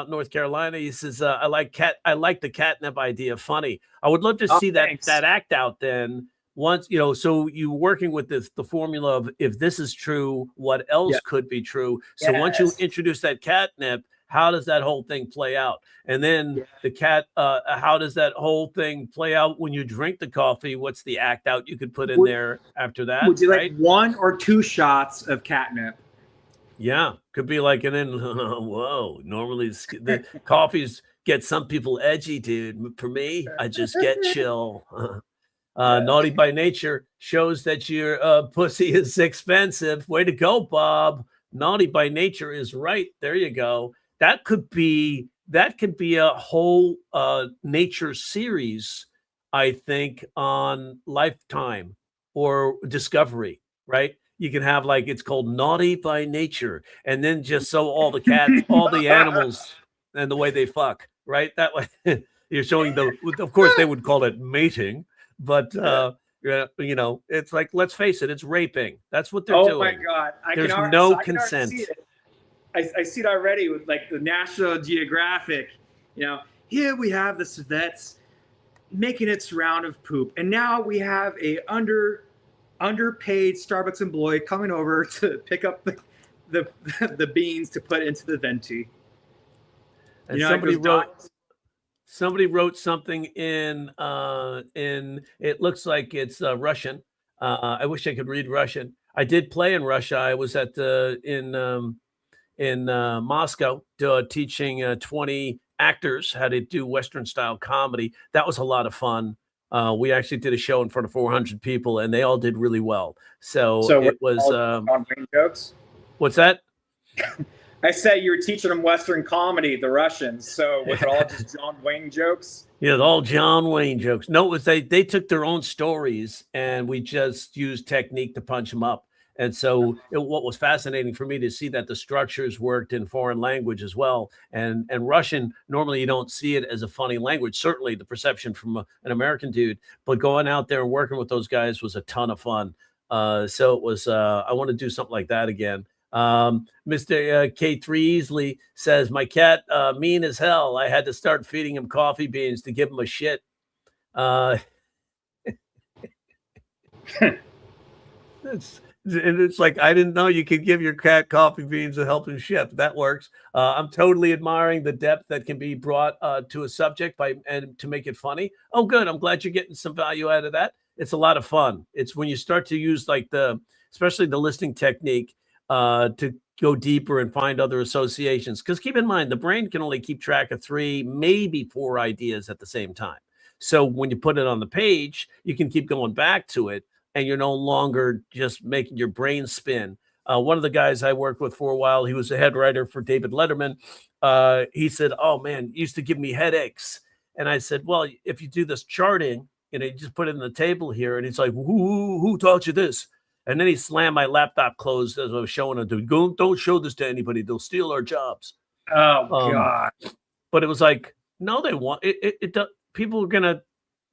North Carolina. He says, I like the catnip idea. Funny. I would love to see that act out then. Once, so you working with the formula of if this is true, what else could be true. So once you introduce that catnip, how does that whole thing play out? And then how does that whole thing play out when you drink the coffee? What's the act out you could put in there after that?
Would you like 1 or 2 shots of catnip?
Yeah, could be like, and then, whoa, normally the coffees get some people edgy, dude. For me, I just get chill. Naughty by Nature shows that your pussy is expensive. Way to go, Bob. Naughty by Nature is right. There you go. That could be a whole nature series, I think, on Lifetime or Discovery, right? You can have it's called Naughty by Nature, and then just so all the cats, all the animals, and the way they fuck, right? That way you're showing of course they would call it mating, but it's like, let's face it, it's raping. That's what they're doing.
Oh my God.
There's no consent.
I see it already with the National Geographic, here we have the civets making its round of poop. And now we have a underpaid Starbucks employee coming over to pick up the beans to put into the venti.
And somebody wrote something in it looks like it's Russian. I wish I could read Russian. I did play in Russia. I was in Moscow teaching 20 actors how to do Western style comedy. That was a lot of fun. We actually did a show in front of 400 people and they all did really well. So it was
John Wayne jokes.
What's that?
I said you were teaching them Western comedy, the Russians. So was it all just John Wayne jokes?
Yeah, all John Wayne jokes. No, it was they took their own stories and we just used technique to punch them up. And so what was fascinating for me to see that the structures worked in foreign language as well. And Russian, normally you don't see it as a funny language, certainly the perception from an American dude, but going out there and working with those guys was a ton of fun. So it was, I want to do something like that again. Mr. K3 Easley says, my cat, mean as hell. I had to start feeding him coffee beans to give him a shit. It's like, I didn't know you could give your cat coffee beans to help him shit. That works. I'm totally admiring the depth that can be brought to a subject and to make it funny. Oh, good. I'm glad you're getting some value out of that. It's a lot of fun. It's when you start to use especially the listening technique to go deeper and find other associations. Because keep in mind, the brain can only keep track of 3, maybe 4 ideas at the same time. So when you put it on the page, you can keep going back to it. And you're no longer just making your brain spin. One of the guys I worked with for a while, he was a head writer for David Letterman. He said, oh, man, it used to give me headaches. And I said, well, if you do this charting, you just put it on the table here. And he's like, who taught you this? And then he slammed my laptop closed as I was showing him. Don't show this to anybody. They'll steal our jobs.
Oh, God.
But it was like, no, they want it. People are going to,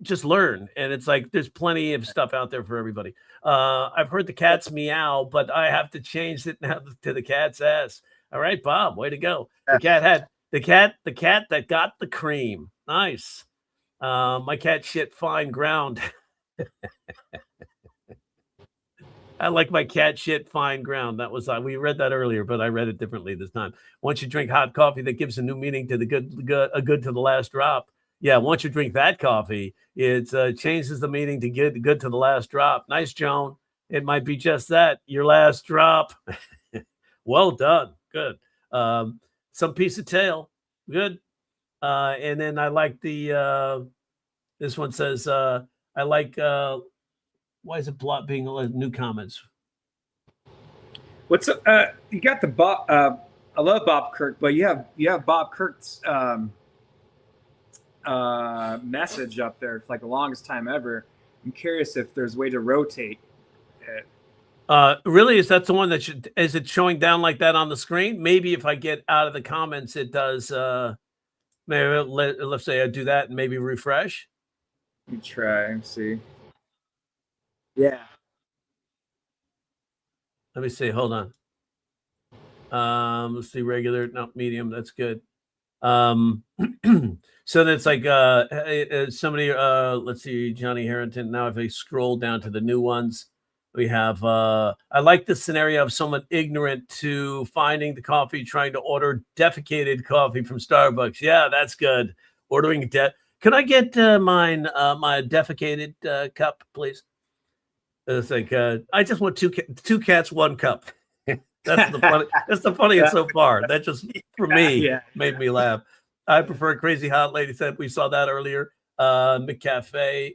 just learn. And it's like there's plenty of stuff out there for everybody. I've heard the cat's meow, but I have to change it now to the cat's ass. All right, Bob, way to go. The cat that got the cream. Nice. My cat shit fine ground. I like my cat shit fine ground. That was we read that earlier, but I read it differently this time. Once you drink hot coffee, that gives a new meaning to the good to the last drop. Yeah, once you drink that coffee, it changes the meaning to good to the last drop. Nice, Joan. It might be just that, your last drop. Well done. Good. Some piece of tail. Good. And then I like the this one says I like why is it being new comments?
What's you got the Bob? I love Bob Kirk, but you have Bob Kirk's message up there for like the longest time ever. I'm curious if there's a way to rotate it.
Really, is that the one that is it showing down like that on the screen? Maybe if I get out of the comments, it does. Maybe let's say I do that and maybe refresh.
Let me try and see. Yeah.
Let me see. Hold on. Let's see. Regular, no, medium. That's good. So that's like somebody. Let's see. Johnny Harrington. Now, if I scroll down to the new ones, we have. I like the scenario of someone ignorant to finding the coffee, trying to order defecated coffee from Starbucks. Yeah, that's good. Ordering Can I get my defecated cup, please? It's like I just want two cats, one cup. That's the funniest so far. That just for me made me laugh. I prefer Crazy Hot Lady said we saw that earlier. McCafe,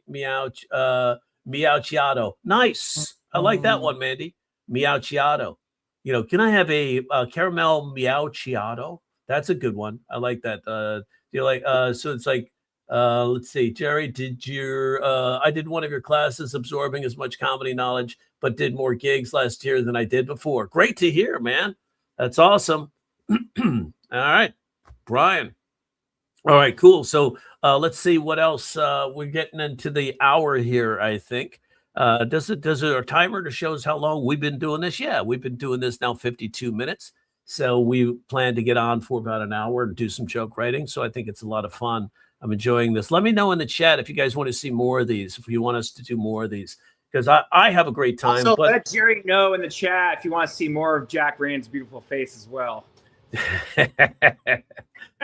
Miauchiato. Nice. I like that one, Mandy. Miauchiato. You know, can I have a caramel Miauchiato? That's a good one. I like that. You like so it's like let's see, Jerry, I did one of your classes absorbing as much comedy knowledge, but did more gigs last year than I did before. Great to hear, man. That's awesome. All right, Brian. All right, cool. So let's see what else. We're getting into the hour here, I think. Does it a timer to show us how long we've been doing this? Yeah, we've been doing this now 52 minutes. So we plan to get on for about an hour and do some joke writing. So I think it's a lot of fun. I'm enjoying this. Let me know in the chat if you guys want to see more of these, if you want us to do more of these, because I have a great time.
Also, let Jerry know in the chat if you want to see more of Jack Rain's beautiful face as well.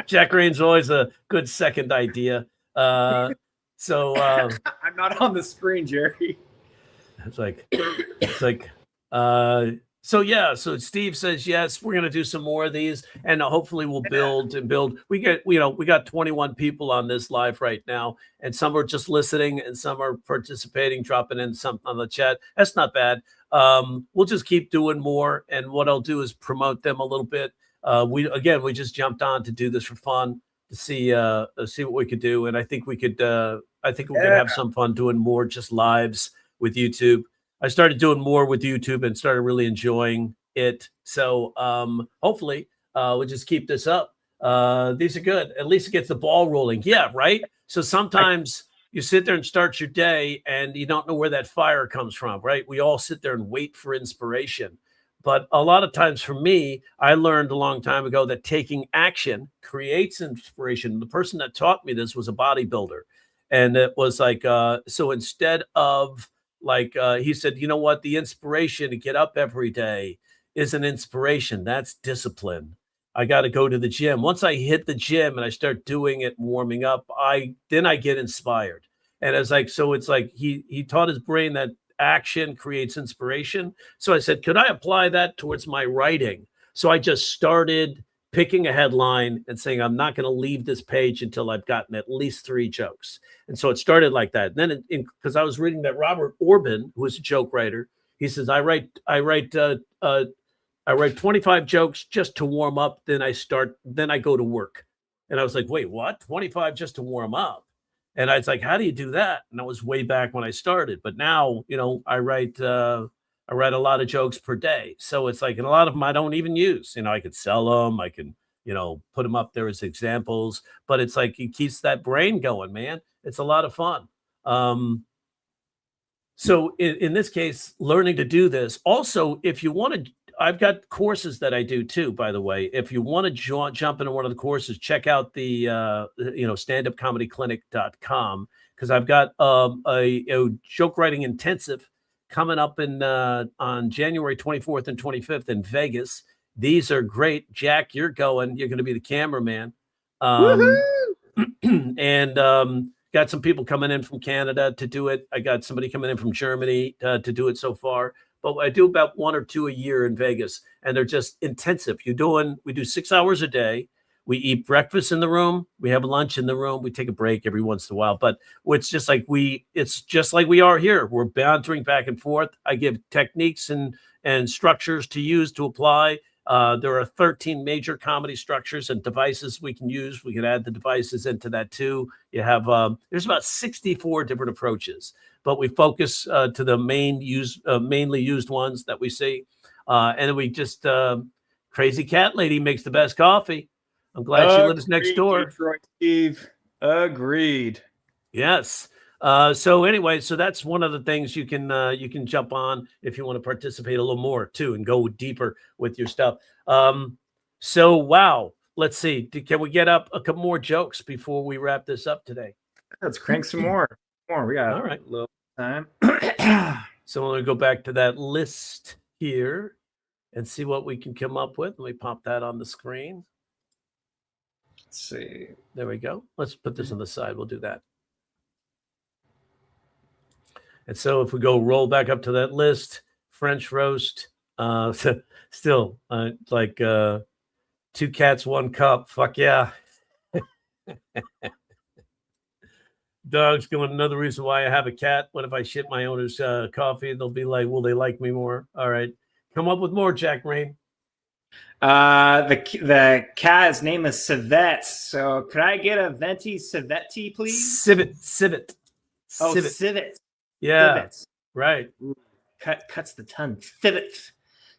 Jack Rain's always a good second idea. I'm
not on the screen, Jerry.
So Steve says yes, we're going to do some more of these, and hopefully we'll build. We got 21 people on this live right now, and some are just listening, and some are participating, dropping in something on the chat. That's not bad. We'll just keep doing more, and what I'll do is promote them a little bit. We just jumped on to do this for fun, to see what we could do, and I think we could. I think we're gonna have some fun doing more just lives with YouTube. I started doing more with YouTube and started really enjoying it. So hopefully we'll just keep this up. These are good. At least it gets the ball rolling. Yeah, right? So sometimes you sit there and start your day and you don't know where that fire comes from, right? We all sit there and wait for inspiration. But a lot of times for me, I learned a long time ago that taking action creates inspiration. The person that taught me this was a bodybuilder. And it was like, so instead of he said, you know what? The inspiration to get up every day is an inspiration. That's discipline. I got to go to the gym. Once I hit the gym and I start doing it, warming up, then I get inspired. And it's like, so it's like he taught his brain that action creates inspiration. So I said, could I apply that towards my writing? So I just started picking a headline and saying, I'm not going to leave this page until I've gotten at least 3 jokes. And so it started like that. And then because I was reading that Robert Orban, who is a joke writer, he says, I write 25 jokes just to warm up. Then I go to work. And I was like, wait, what? 25 just to warm up? And I was like, how do you do that? And that was way back when I started. But now, I write a lot of jokes per day. So it's like, and a lot of them I don't even use. I could sell them. I can, put them up there as examples. But it's like it keeps that brain going, man. It's a lot of fun. So in this case, learning to do this. Also, if you want to, I've got courses that I do too, by the way. If you want to jump into one of the courses, check out the standupcomedyclinic.com, because I've got a joke writing intensive coming up on January 24th and 25th in Vegas. These are great. Jack, you're going to be the cameraman. And got some people coming in from Canada to do it. I got somebody coming in from Germany to do it so far. But I do about 1 or 2 a year in Vegas, and they're just intensive. We do 6 hours a day. We eat breakfast in the room. We have lunch in the room. We take a break every once in a while, but it's just like we are here. We're bantering back and forth. I give techniques and structures to use to apply. There are 13 major comedy structures and devices we can use. We can add the devices into that too. You have there's about 64 different approaches, but we focus to the mainly used ones that we see. And then we just Crazy Cat Lady makes the best coffee. I'm glad she lives next door.
Detroit Steve. Agreed.
Yes. So anyway, so that's one of the things you can jump on if you want to participate a little more too and go deeper with your stuff. So wow, let's see. Can we get up a couple more jokes before we wrap this up today?
Let's crank some more. We got
all right.
A little time.
So I'm going to go back to that list here and see what we can come up with. Let me pop that on the screen.
Let's see.
There we go. Let's put this on the side. We'll do that. And so if we go roll back up to that list, French roast, still like 2 cats, 1 cup. Fuck yeah. Dog's going, another reason why I have a cat. What if I shit my owner's coffee? They'll be like, will they like me more? All right. Come up with more, Jack Rain.
The cat's name is Civet. So could I get a venti civetti, please?
Civet.
Oh, civet.
Yeah.
Civet.
Right.
Cuts the tongue. Civet.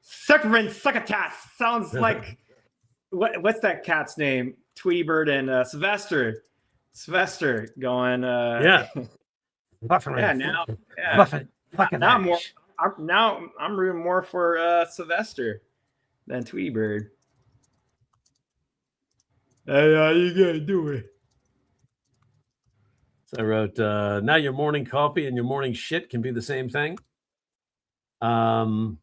Succotash. Sounds like what's that cat's name? Tweety Bird and Sylvester. Sylvester going.
Yeah.
Yeah. Now. Yeah.
Buffett. Fucking
now I'm rooting more for Sylvester than Tweety Bird.
Hey, how you gonna do it? So I wrote, now your morning coffee and your morning shit can be the same thing. Oh,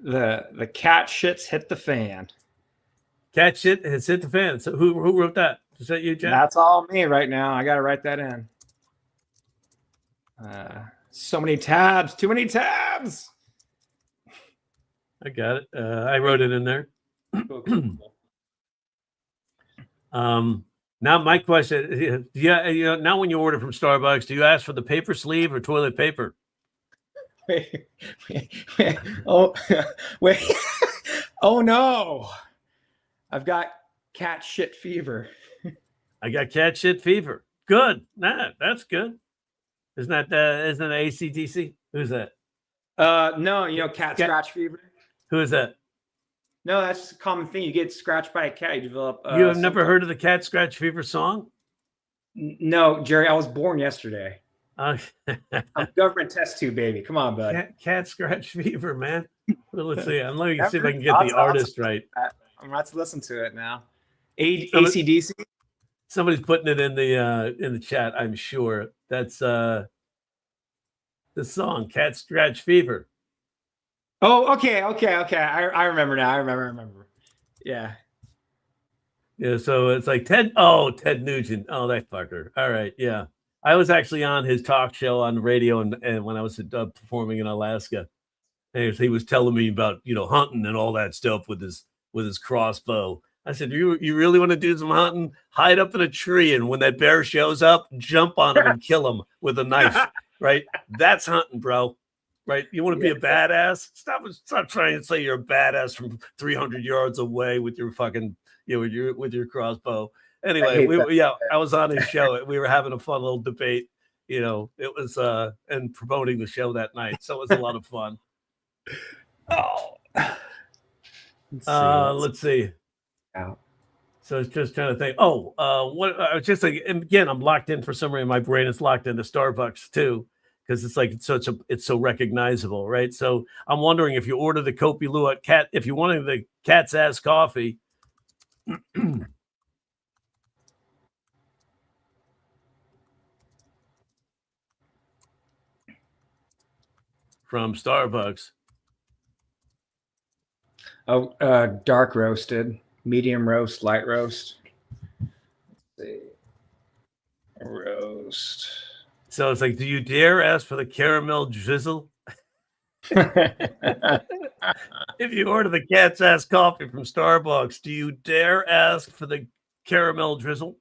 the cat shits hit the fan.
Cat shit has hit the fan. So who wrote that? Is that you, Jack?
That's all me right now. I got to write that in. So many tabs. Too many tabs.
I got it. I wrote it in there. Now my question, yeah, now when you order from Starbucks, do you ask for the paper sleeve or toilet paper?
Wait. Oh, wait. Oh no. I've got cat shit fever.
I got cat shit fever. Good. Nah, that's good. Isn't that AC/DC? Who's that?
No, cat scratch fever.
Who is that?
No, that's just a common thing. You get scratched by a cat, you develop.
You have never heard of the cat scratch fever song?
No, Jerry. I was born yesterday.
I'm
government test tube, baby. Come on, bud.
Cat scratch fever, man. Well, let's see. I'm looking to see if I can get the artist right.
I'm about to listen to it now. AC/DC.
Somebody's putting it in the chat. I'm sure that's the song "Cat Scratch Fever."
Oh, okay. I remember now. I remember. Yeah.
Yeah. So it's like Ted Nugent. Oh, that fucker. All right. Yeah. I was actually on his talk show on radio and when I was performing in Alaska, and he was telling me about hunting and all that stuff with his crossbow. I said, you really want to do some hunting? Hide up in a tree, and when that bear shows up, jump on him and kill him with a knife. Right? That's hunting, bro. Right? You want to be a badass? Stop trying to say you're a badass from 300 yards away with your fucking with your crossbow. Anyway, I was on his show. We were having a fun little debate. It was and promoting the show that night, so it was a lot of fun.
Oh,
let's see.
out.
So it's just trying to think. Oh, what? I was just like, and again, I'm locked in for some reason. My brain is locked into Starbucks too, because it's like it's so recognizable, right? So I'm wondering if you order the Kopi Luwak cat, if you wanted the cat's ass coffee. From Starbucks.
Oh, dark roasted, medium roast, light roast. Let's see. Roast.
So it's like, do you dare ask for the caramel drizzle? If you order the cat's ass coffee from Starbucks, do you dare ask for the caramel drizzle?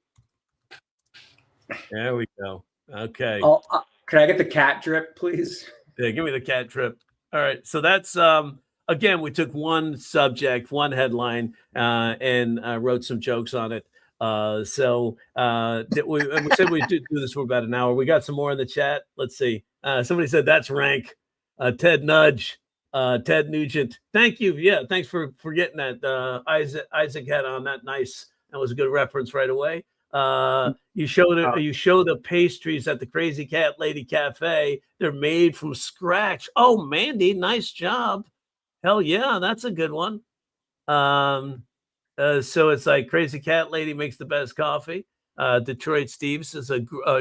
There we go. Okay.
Oh, can I get the cat drip, please?
Yeah, give me the cat drip. All right. So that's again, we took one subject, one headline, and wrote some jokes on it. So we said we'd do this for about an hour. We got some more in the chat. Let's see. Somebody said that's rank. Ted Nudge, Ted Nugent. Thank you. Yeah, thanks for getting that. Isaac had on that. Nice. That was a good reference right away. You show the pastries at the Crazy Cat Lady Cafe. They're made from scratch. Oh, Mandy, nice job. Hell yeah, that's a good one. So it's like Crazy Cat Lady makes the best coffee. Detroit Steve says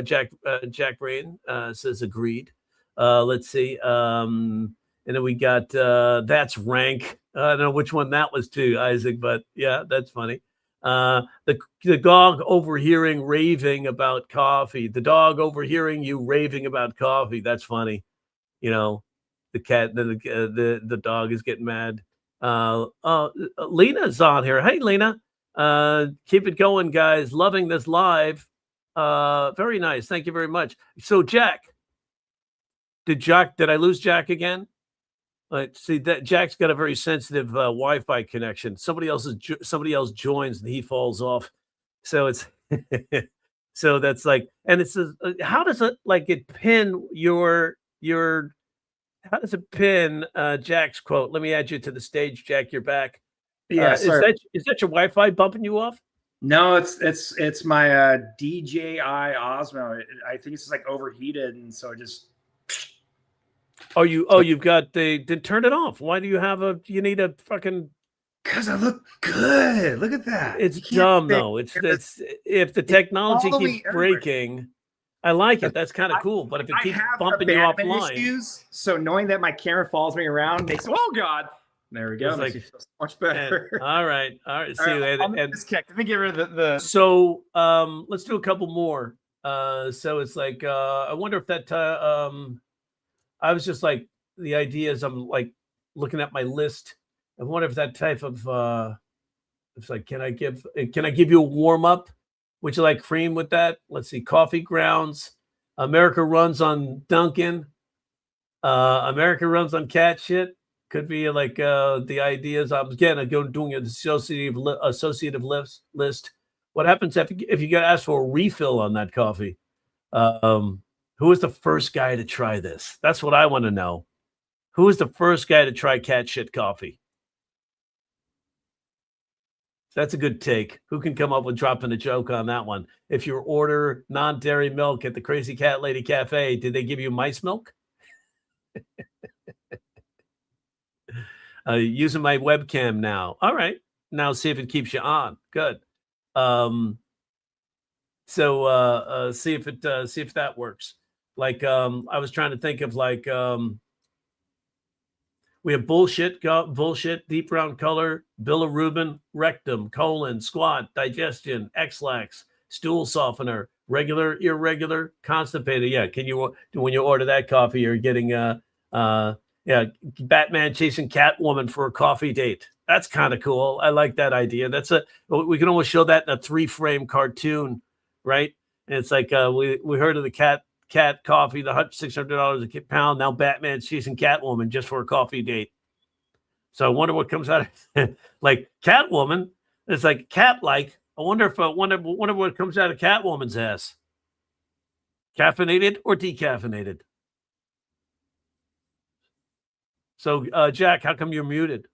Jack Rain says agreed. Let's see. And then we got that's rank. I don't know which one that was to Isaac, but yeah, that's funny. The dog overhearing raving about coffee. The dog overhearing you raving about coffee. That's funny. You know, the cat, the dog is getting mad. Lena's on here. Hey, Lena. Keep it going, guys. Loving this live. Very nice. Thank you very much. So, Jack, did I lose Jack again? See that Jack's got a very sensitive Wi-Fi connection. Somebody else joins and he falls off. So it's so that's like, and it says, how does it like it pin your how does it pin Jack's quote? Let me add you to the stage, Jack. You're back.
Yeah,
is that your Wi-Fi bumping you off?
No, it's my DJI Osmo. I think it's just like overheated, and so it just.
You've got then turn it off. Why do you need a fucking?
Because I look good. Look at that.
It's dumb though. It's if the technology keeps breaking, I like it. That's kind of cool. But if it keeps bumping you offline,
issues, so knowing that my camera follols me around makes God. There we go.
It's
makes me feel so much better.
All right. See,
Let me get rid of the.
So let's do a couple more. So it's like I wonder if that I was just like the idea is I'm like looking at my list. I wonder if that type of it's like can I give you a warm up? Would you like cream with that? Let's see, coffee grounds. America runs on Dunkin'. America runs on cat shit. Could be like the ideas. I'm again doing an associative list. What happens if you get asked for a refill on that coffee? Who was the first guy to try this? That's what I want to know. Who was the first guy to try cat shit coffee? That's a good take. Who can come up with dropping a joke on that one? If you order non-dairy milk at the Crazy Cat Lady Cafe, did they give you mice milk? Using my webcam now. All right. Now see if it keeps you on. Good. So see if that works. Like I was trying to think of like we have bullshit, deep brown color, bilirubin, rectum, colon, squat, digestion, X-lax, stool softener, regular, irregular, constipated. Yeah, can you when you order that coffee, you're getting Batman chasing Catwoman for a coffee date. That's kind of cool. I like that idea. We can almost show that in a 3-frame cartoon, right? And it's like we heard of the cat coffee, the $600 a pound. Now Batman's chasing Catwoman just for a coffee date. So I wonder what comes out of like Catwoman. It's like cat-like. I wonder what comes out of Catwoman's ass. Caffeinated or decaffeinated? So Jack, how come you're muted?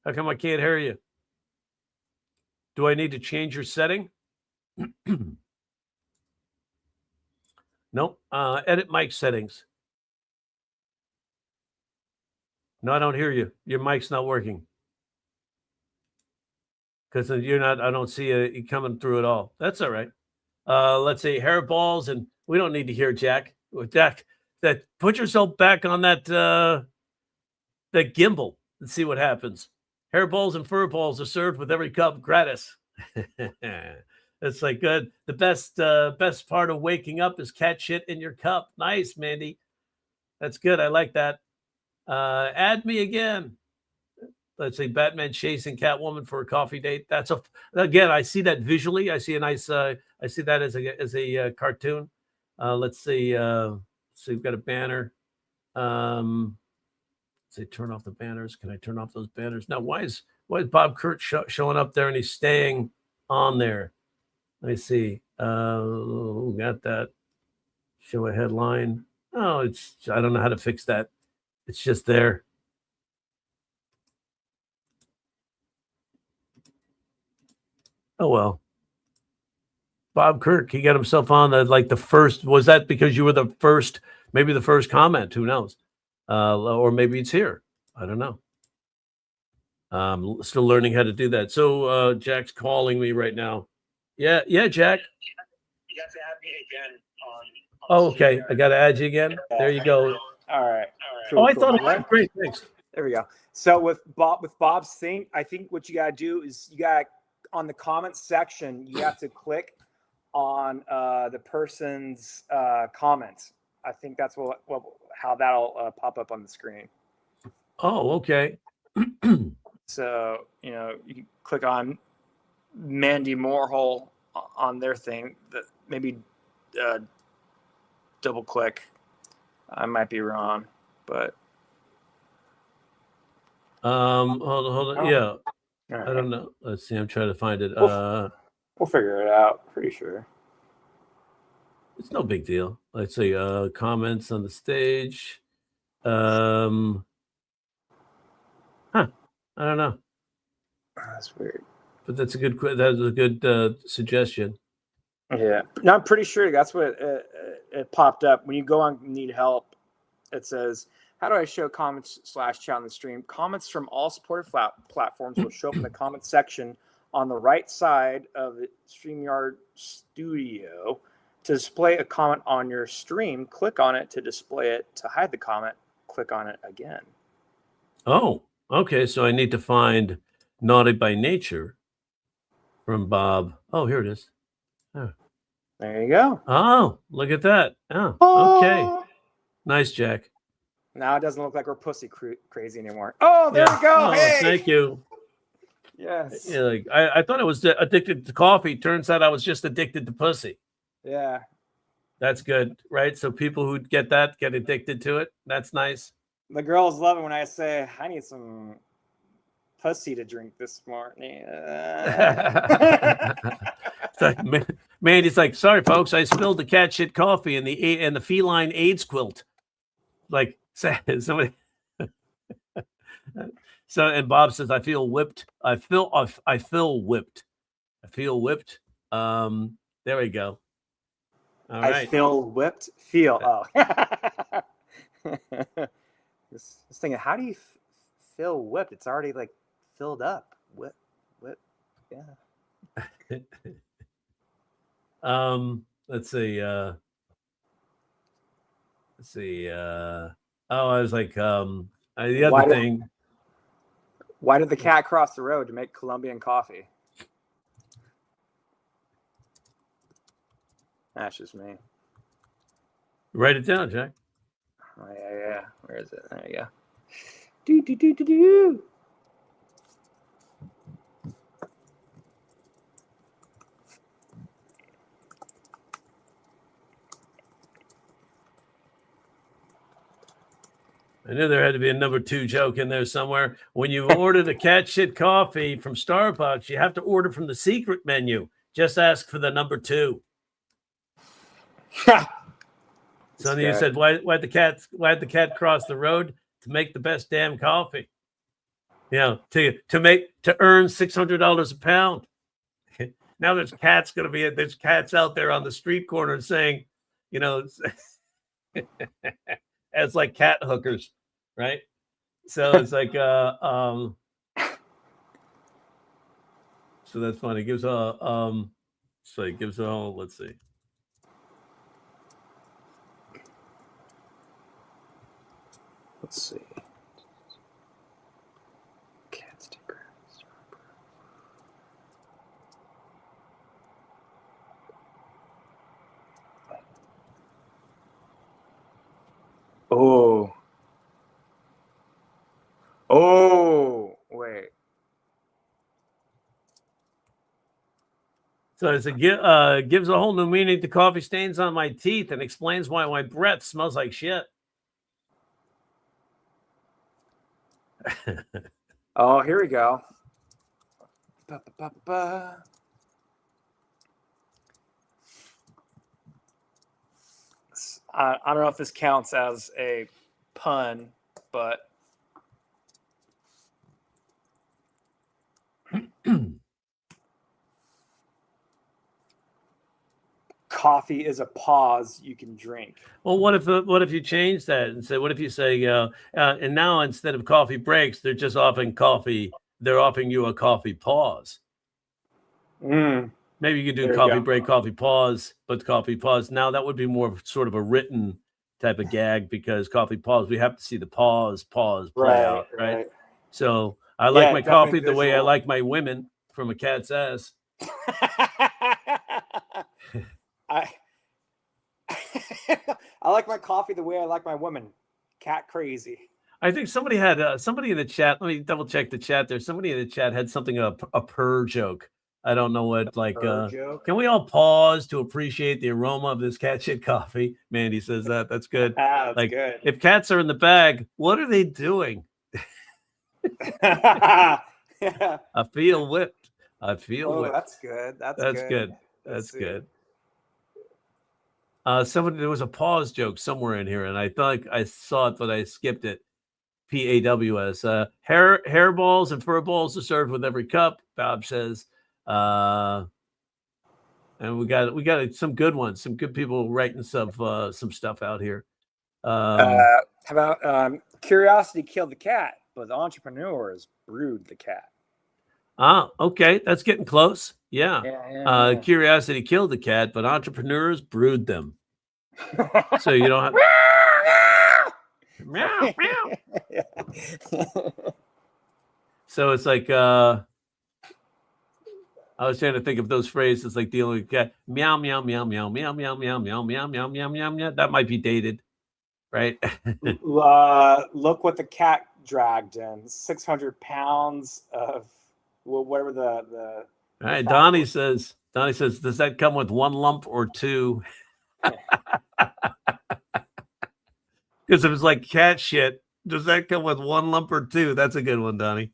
How come I can't hear you? Do I need to change your setting? Nope. Edit mic settings. No, I don't hear you. Your mic's not working. Because you're not, I don't see you coming through at all. That's all right. Let's see, hairballs, and we don't need to hear Jack. Jack, that put yourself back on that that gimbal and see what happens. Hairballs and fur balls are served with every cup gratis. It's like good. The best part of waking up is cat shit in your cup. Nice, Mandy. That's good. I like that. Add me again. Let's say Batman chasing Catwoman for a coffee date. That's again. I see that visually. I see a nice. I see that as a cartoon. Let's see. So we've got a banner. Say turn off the banners. Can I turn off those banners? Now, why is Bob Kurt showing up there and he's staying on there? Let me see. Got that. Show a headline. Oh, I don't know how to fix that. It's just there. Oh well. Bob Kirk, he got himself on the first. Was that because you were the first? Maybe the first comment. Who knows? Or maybe it's here. I don't know. Still learning how to do that. So Jack's calling me right now. Yeah, Jack.
You have to add me again on
Oh, okay. I got to add you again. There you go.
All right.
Oh, I thought it was great. Thanks.
There we go. So with Bob's thing, I think what you got to do is you got on the comments section, you have to click on the person's comments. I think that's how that'll pop up on the screen.
Oh, okay.
So, you can click on Mandy Moorhole on their thing. That maybe double click. I might be wrong, but
hold on.
Oh.
Yeah.
right.
I don't know. Let's see. I'm trying to find it.
We'll figure it out. Pretty sure.
It's no big deal. Let's see. Comments on the stage. I don't know.
That's weird.
But that's a good. That was a good suggestion.
Yeah. No, I'm pretty sure that's what it popped up when you go on Need Help. It says, "How do I show comments /chat on the stream? Comments from all supported platforms will show up in the comments section on the right side of the StreamYard Studio. To display a comment on your stream, click on it to display it. To hide the comment, click on it again."
Oh, okay. So I need to find Naughty by Nature from Bob. Oh, here it is. Oh.
There you go.
Oh, look at that. Oh, okay.
Oh.
Nice, Jack.
Now it doesn't look like we're pussy crazy anymore. Oh, there we go.
Oh,
hey.
Thank you.
Yes.
Yeah, like, I thought I was addicted to coffee. Turns out I was just addicted to pussy.
Yeah.
That's good, right? So people who get addicted to it. That's nice.
The girls love it when I say, "I need some pussy to drink this morning."
It's like, Mandy's like, "Sorry, folks, I spilled the cat shit coffee and the feline AIDS quilt." Like, somebody. So, and Bob says, "I feel whipped. I feel whipped. I feel whipped." There we go. All right.
I feel whipped. Oh. This thing. How do you feel whipped? It's already like filled up. Whip. Yeah.
Let's see. I was like, the other thing.
Why did the cat cross the road to make Colombian coffee? That's just me.
Write it down, Jack.
Oh, yeah. Where is it? There you go. Do.
I knew there had to be a number 2 joke in there somewhere. When you order the cat shit coffee from Starbucks, you have to order from the secret menu. Just ask for the number 2. So you said, why'd the cat cross the road? To make the best damn coffee. to earn $600 a pound. Now there's cats out there on the street corner saying, as like cat hookers, right? So it's like so that's funny. It gives let's see.
Let's see. Cats take grass. Oh, wait.
So it's gives a whole new meaning to coffee stains on my teeth and explains why my breath smells like shit.
Oh, here we go. Ba-ba-ba-ba. I don't know if this counts as a pun, but coffee is a pause you can drink.
Well, what if you change that and say, what if you say, and now instead of coffee breaks, they're just offering coffee. They're offering you a coffee pause. Maybe you could do coffee break, coffee pause, but coffee pause. Now that would be more of sort of a written type of gag because coffee pause, we have to see the pause play out, right? So I like my coffee the way I like my women from a cat's ass.
I like my coffee the way I like my woman. Cat crazy.
I think somebody had somebody in the chat. Let me double check the chat there. Somebody in the chat had something a purr joke. I don't know what can we all pause to appreciate the aroma of this cat shit coffee? Mandy says that. That's good.
That's good.
If cats are in the bag, what are they doing?
Yeah.
I feel whipped. Whipped.
That's good. That's
good. That's good. There was a pause joke somewhere in here, and I thought I saw it, but I skipped it. PAWS. Hairballs and fur balls are served with every cup. Bob says. And we got some good ones, some good people writing some stuff out here.
How about curiosity killed the cat, but the entrepreneurs brewed the cat.
Okay, that's getting close. Yeah. Curiosity killed the cat, but entrepreneurs brewed them. So you don't have meow meow. So it's like I was trying to think of those phrases like dealing with cat. Meow, meow, meow, meow, meow, meow, meow, meow, meow, meow, meow, meow, meow. That might be dated, right?
Look what the cat dragged in. 600 pounds of whatever the
all right, Donnie says, does that come with one lump or two? Because if it's like cat shit, does that come with one lump or two? That's a good one, Donnie.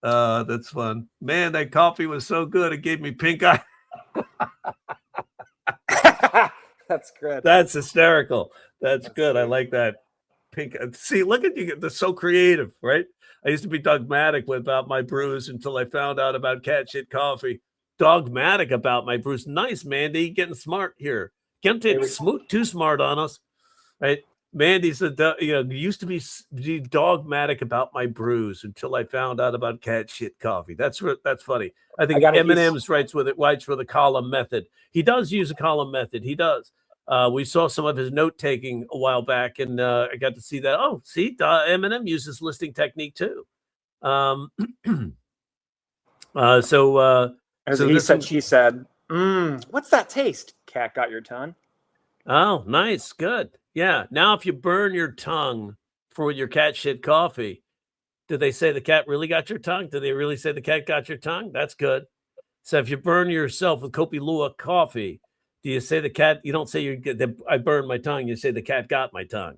That's fun. Man, that coffee was so good. It gave me pink eye.
That's good.
That's hysterical. That's good. I like that. Pink. See, look at you. They're so creative, right? I used to be dogmatic about my brews until I found out about cat shit coffee. Dogmatic about my brews. Nice, Mandy. Getting smart here. Can't take too smart on us, right? Mandy said, used to be dogmatic about my brews until I found out about cat shit coffee. That's funny. I think Eminem's writes for the column method. He does use a column method. He does. We saw some of his note taking a while back, and I got to see that. Oh, see, Eminem uses listing technique too. So
he said, she said, what's that taste? Cat got your tongue.
Oh, nice. Good. Yeah. Now, if you burn your tongue for your cat shit coffee, do they say the cat really got your tongue? Do they really say the cat got your tongue? That's good. So if you burn yourself with Kopi Luwak coffee, do you say the cat? You don't say I burned my tongue. You say the cat got my tongue.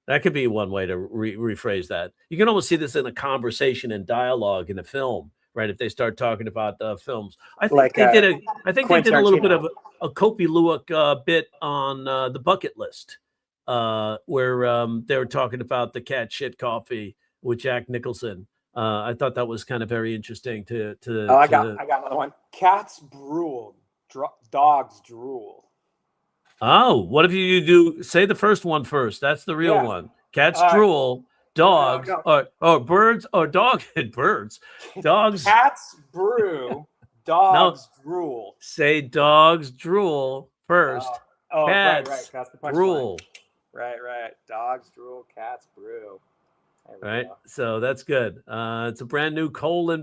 That could be one way to rephrase that. You can almost see this in a conversation and dialogue in a film, right? If they start talking about films, I think they did a little bit of a Kopi Luwak bit on The Bucket List, where they were talking about the cat shit coffee with Jack Nicholson. I thought that was kind of very interesting to
Oh, I got another one. Cats drool, dogs drool.
Oh, what if you do say the first one first? That's the real
Yeah.
one. Cats drool, dogs,
no.
or birds, or dog birds, dogs.
Cats brew, dogs drool.
Say dogs drool first.
Right.
Cats
That's the punchline.
drool.
Right. Dogs drool, cats brew.
Right. Go. So that's good. It's a brand new colon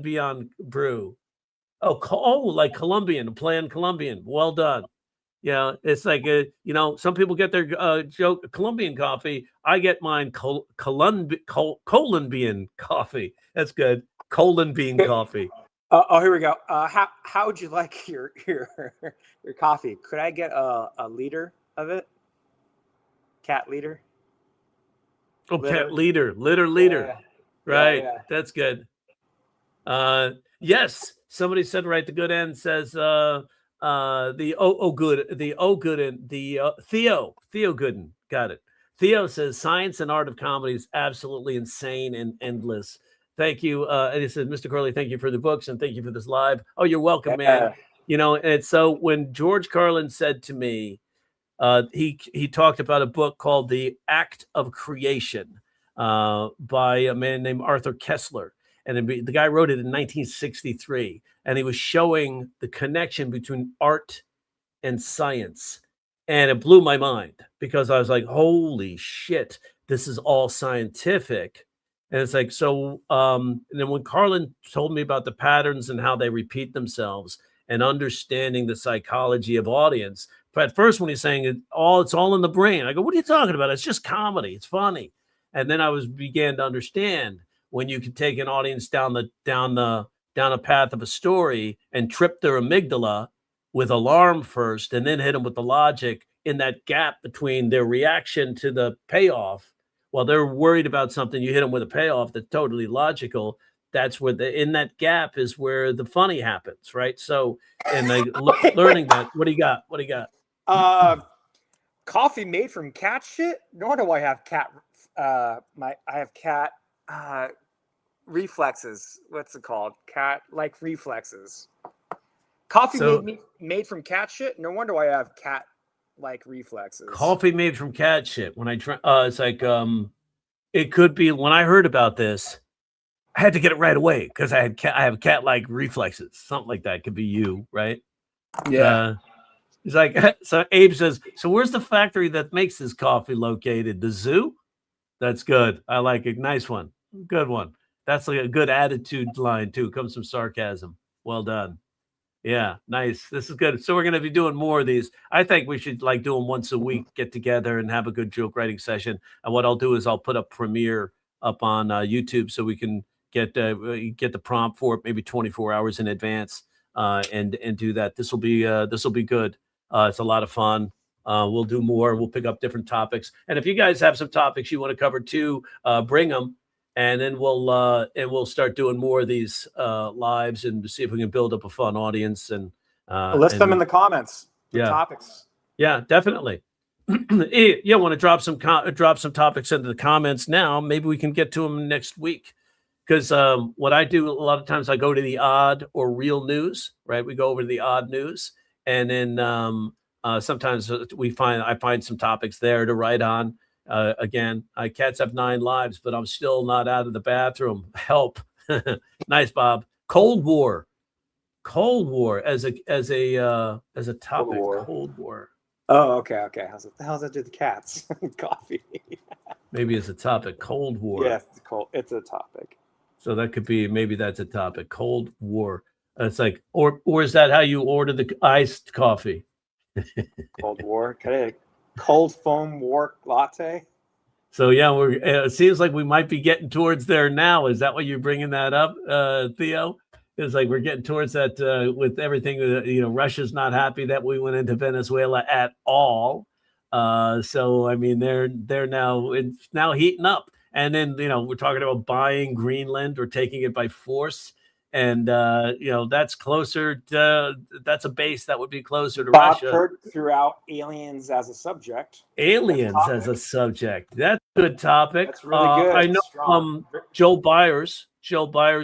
beyond brew. Like Colombian, playing Colombian. Well done. Yeah, it's like some people get their Colombian coffee. I get mine Colombian coffee. That's good. Colon bean coffee.
Here we go. How would you like your coffee? Could I get a liter of it? Cat liter.
Oh, cat liter. Yeah. Right. Yeah. That's good. Yes. Somebody said right. The good end says Theo Gooden. Got it. Theo says science and art of comedy is absolutely insane and endless. Thank you. And he said, Mr. Corley, thank you for the books and thank you for this live. Oh, you're welcome, man. And so when George Carlin said to me, he talked about a book called The Act of Creation by a man named Arthur Kessler. And the guy wrote it in 1963. And he was showing the connection between art and science. And it blew my mind because I was like, holy shit, this is all scientific. And it's like, so, and then when Carlin told me about the patterns and how they repeat themselves and understanding the psychology of audience, but at first when he's saying it's all in the brain, I go, what are you talking about? It's just comedy. It's funny. And then I began to understand when you can take an audience down a path of a story and trip their amygdala with alarm first, and then hit them with the logic in that gap between their reaction to the payoff. While they're worried about something, you hit them with a payoff that's totally logical. That's where in that gap is where the funny happens, right? So, and learning that. What do you got?
Coffee made from cat shit. Nor do I have cat. I have cat reflexes. What's it called? Cat like reflexes. Coffee made from cat shit. No wonder why I have cat like reflexes.
Coffee made from cat shit. When I try, it's like it could be. When I heard about this, I had to get it right away because I have cat like reflexes. Something like that could be you, right?
Yeah.
He's like, so Abe says, so where's the factory that makes this coffee located? The zoo? That's good. I like it. Nice one. Good one. That's like a good attitude line too. Comes from sarcasm. Well done. Yeah, nice. This is good. So we're going to be doing more of these. I think we should like do them once a week, get together and have a good joke writing session. And what I'll do is I'll put up Premiere up on YouTube so we can get the prompt for it maybe 24 hours in advance and do that. This will be good. It's a lot of fun. We'll do more. We'll pick up different topics. And if you guys have some topics you want to cover too, bring them. And then we'll start doing more of these lives and see if we can build up a fun audience and
list them in the comments. The topics.
Yeah, definitely. Yeah, want to drop some topics into the comments now. Maybe we can get to them next week. Because what I do a lot of times, I go to the odd or real news. Right, we go over to the odd news, and then sometimes I find some topics there to write on. Again, cats have 9 lives, but I'm still not out of the bathroom. Help. Nice, Bob. Cold War as a topic. Cold War.
Oh, okay. How's that do the cats? Coffee.
Maybe it's a topic. Cold War.
Yes, it's a topic.
So that could be, maybe that's a topic. Cold War. It's like, or is that how you order the iced coffee?
Cold War. Cold foam war latte.
So yeah, it seems like we might be getting towards there now. Is that what you're bringing that up, Theo? It's like we're getting towards that with everything. Russia's not happy that we went into Venezuela at all. So I mean, they're now, it's now heating up. And then we're talking about buying Greenland or taking it by force. and that's closer to that's a base that would be closer to
Bob
Russia.
Kurt threw out aliens as a subject.
Aliens as a subject. That's a good topic.
That's really good.
I know
Strong.
Joe Byers,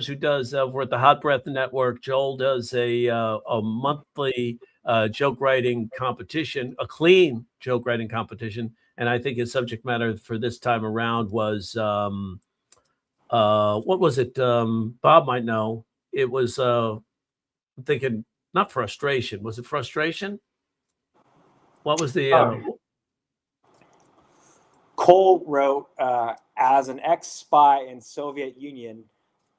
who does we're at the Hot Breath Network. Joel does a monthly joke writing competition, a clean joke writing competition, and I think his subject matter for this time around was what was it? Bob might know. It was I'm thinking not frustration. Was it frustration? What was the
Cole wrote, as an ex-spy in Soviet Union,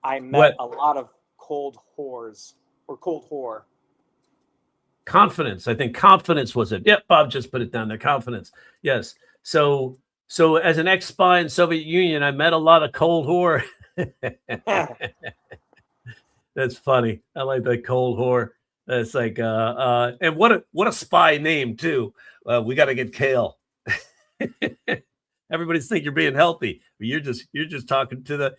I met a lot of cold whores or cold whore.
Confidence. I think confidence was it. Yep, Bob just put it down there. Confidence. Yes. So as an ex-spy in Soviet Union, I met a lot of cold whore. That's funny. I like that cold whore. That's like and what a spy name too. We got to get Kale. Everybody's think you're being healthy. You're just talking to the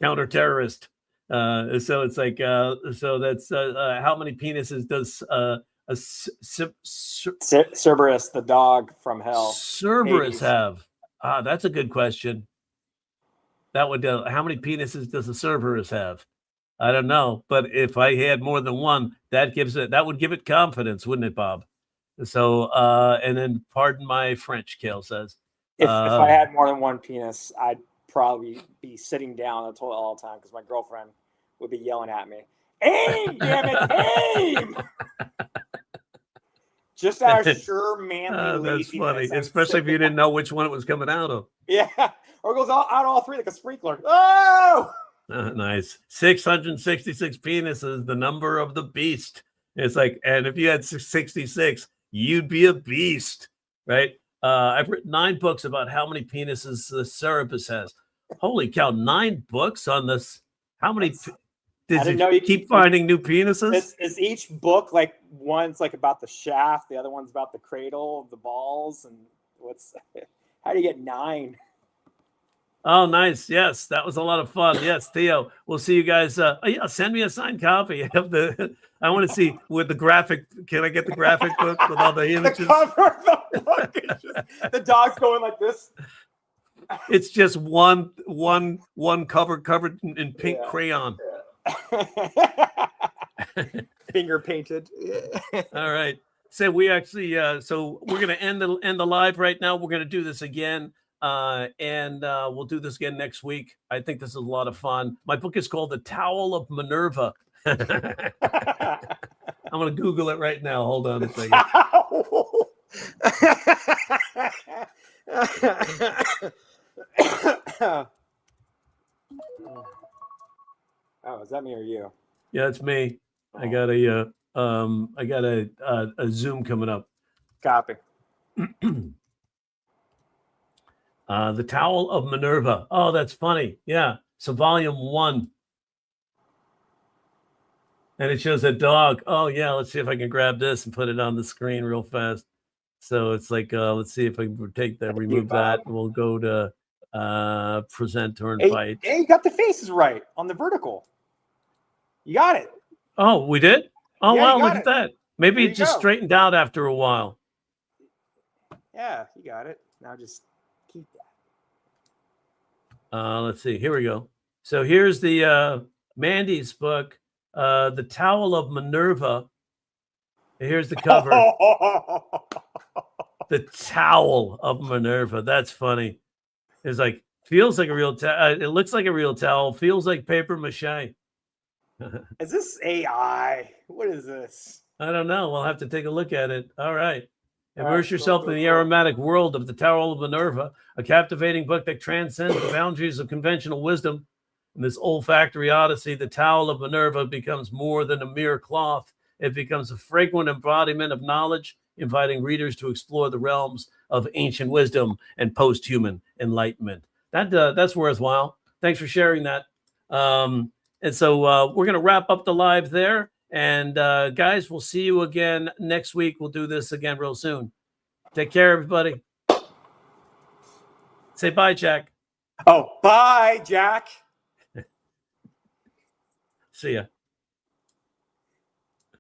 counter terrorist. So it's like so that's how many penises does
Cerberus, the dog from hell,
Cerberus have? That's a good question. That would how many penises does a Cerberus have? I don't know, but if I had more than one, that would give it confidence, wouldn't it, Bob? So and then pardon my French, Kale says.
If I had more than one penis, I'd probably be sitting down on the toilet all the time because my girlfriend would be yelling at me. Aim, damn it, aim! Just out of sure manly
that's
laziness.
funny, especially if you didn't know which one it was coming out of.
Yeah, or it goes out all three like a sprinkler. Oh!
Nice. 666 penises, the number of the beast. It's like, and if you had 66, you'd be a beast, right? I've written 9 books about how many penises the Cerberus has. Holy cow, 9 books on this. How many? Did you keep finding new penises?
Is each book like one's like about the shaft, the other one's about the cradle of the balls, and how do you get 9?
Oh, nice. Yes, that was a lot of fun. Yes, Theo, we'll see you guys. Yeah, send me a signed copy of the. I want to see with the graphic. Can I get the graphic book with all the images?
The cover of the book is just, the dog's going like this.
It's just one cover covered in pink crayon.
Yeah. Finger painted.
All right. So we actually. So we're gonna end the live right now. We're gonna do this again. And we'll do this again next week. I think this is a lot of fun. My book is called The Towel of Minerva. I'm going to Google it right now. Hold on a second.
Oh, is that me or you?
Yeah, it's me. I got a Zoom coming up.
Copy.
The Towel of Minerva. Oh, that's funny. Yeah. So volume 1. And it shows a dog. Oh, yeah. Let's see if I can grab this and put it on the screen real fast. So it's like, let's see if I can take that, remove that. We'll go to present or invite.
Hey, you got the faces right on the vertical. You got it.
Oh, we did? Oh,
yeah,
wow. Look at that. Maybe it just straightened out after a while.
Yeah, you got it. Now just keep that.
Let's see. Here we go. So here's the Mandy's book, The Towel of Minerva. Here's the cover. The Towel of Minerva. That's funny. It's like, feels like a real towel. It looks like a real towel. Feels like paper mache.
Is this AI? What is this?
I don't know. We'll have to take a look at it. All right. Immerse yourself in the aromatic world of The Towel of Minerva, a captivating book that transcends the boundaries of conventional wisdom. In this olfactory odyssey, The Towel of Minerva becomes more than a mere cloth. It becomes a fragrant embodiment of knowledge, inviting readers to explore the realms of ancient wisdom and post-human enlightenment. That's worthwhile. Thanks for sharing that. And so we're going to wrap up the live there. And guys, we'll see you again next week. We'll do this again real soon. Take care, everybody. Say bye, Jack.
Oh, bye, Jack.
See ya.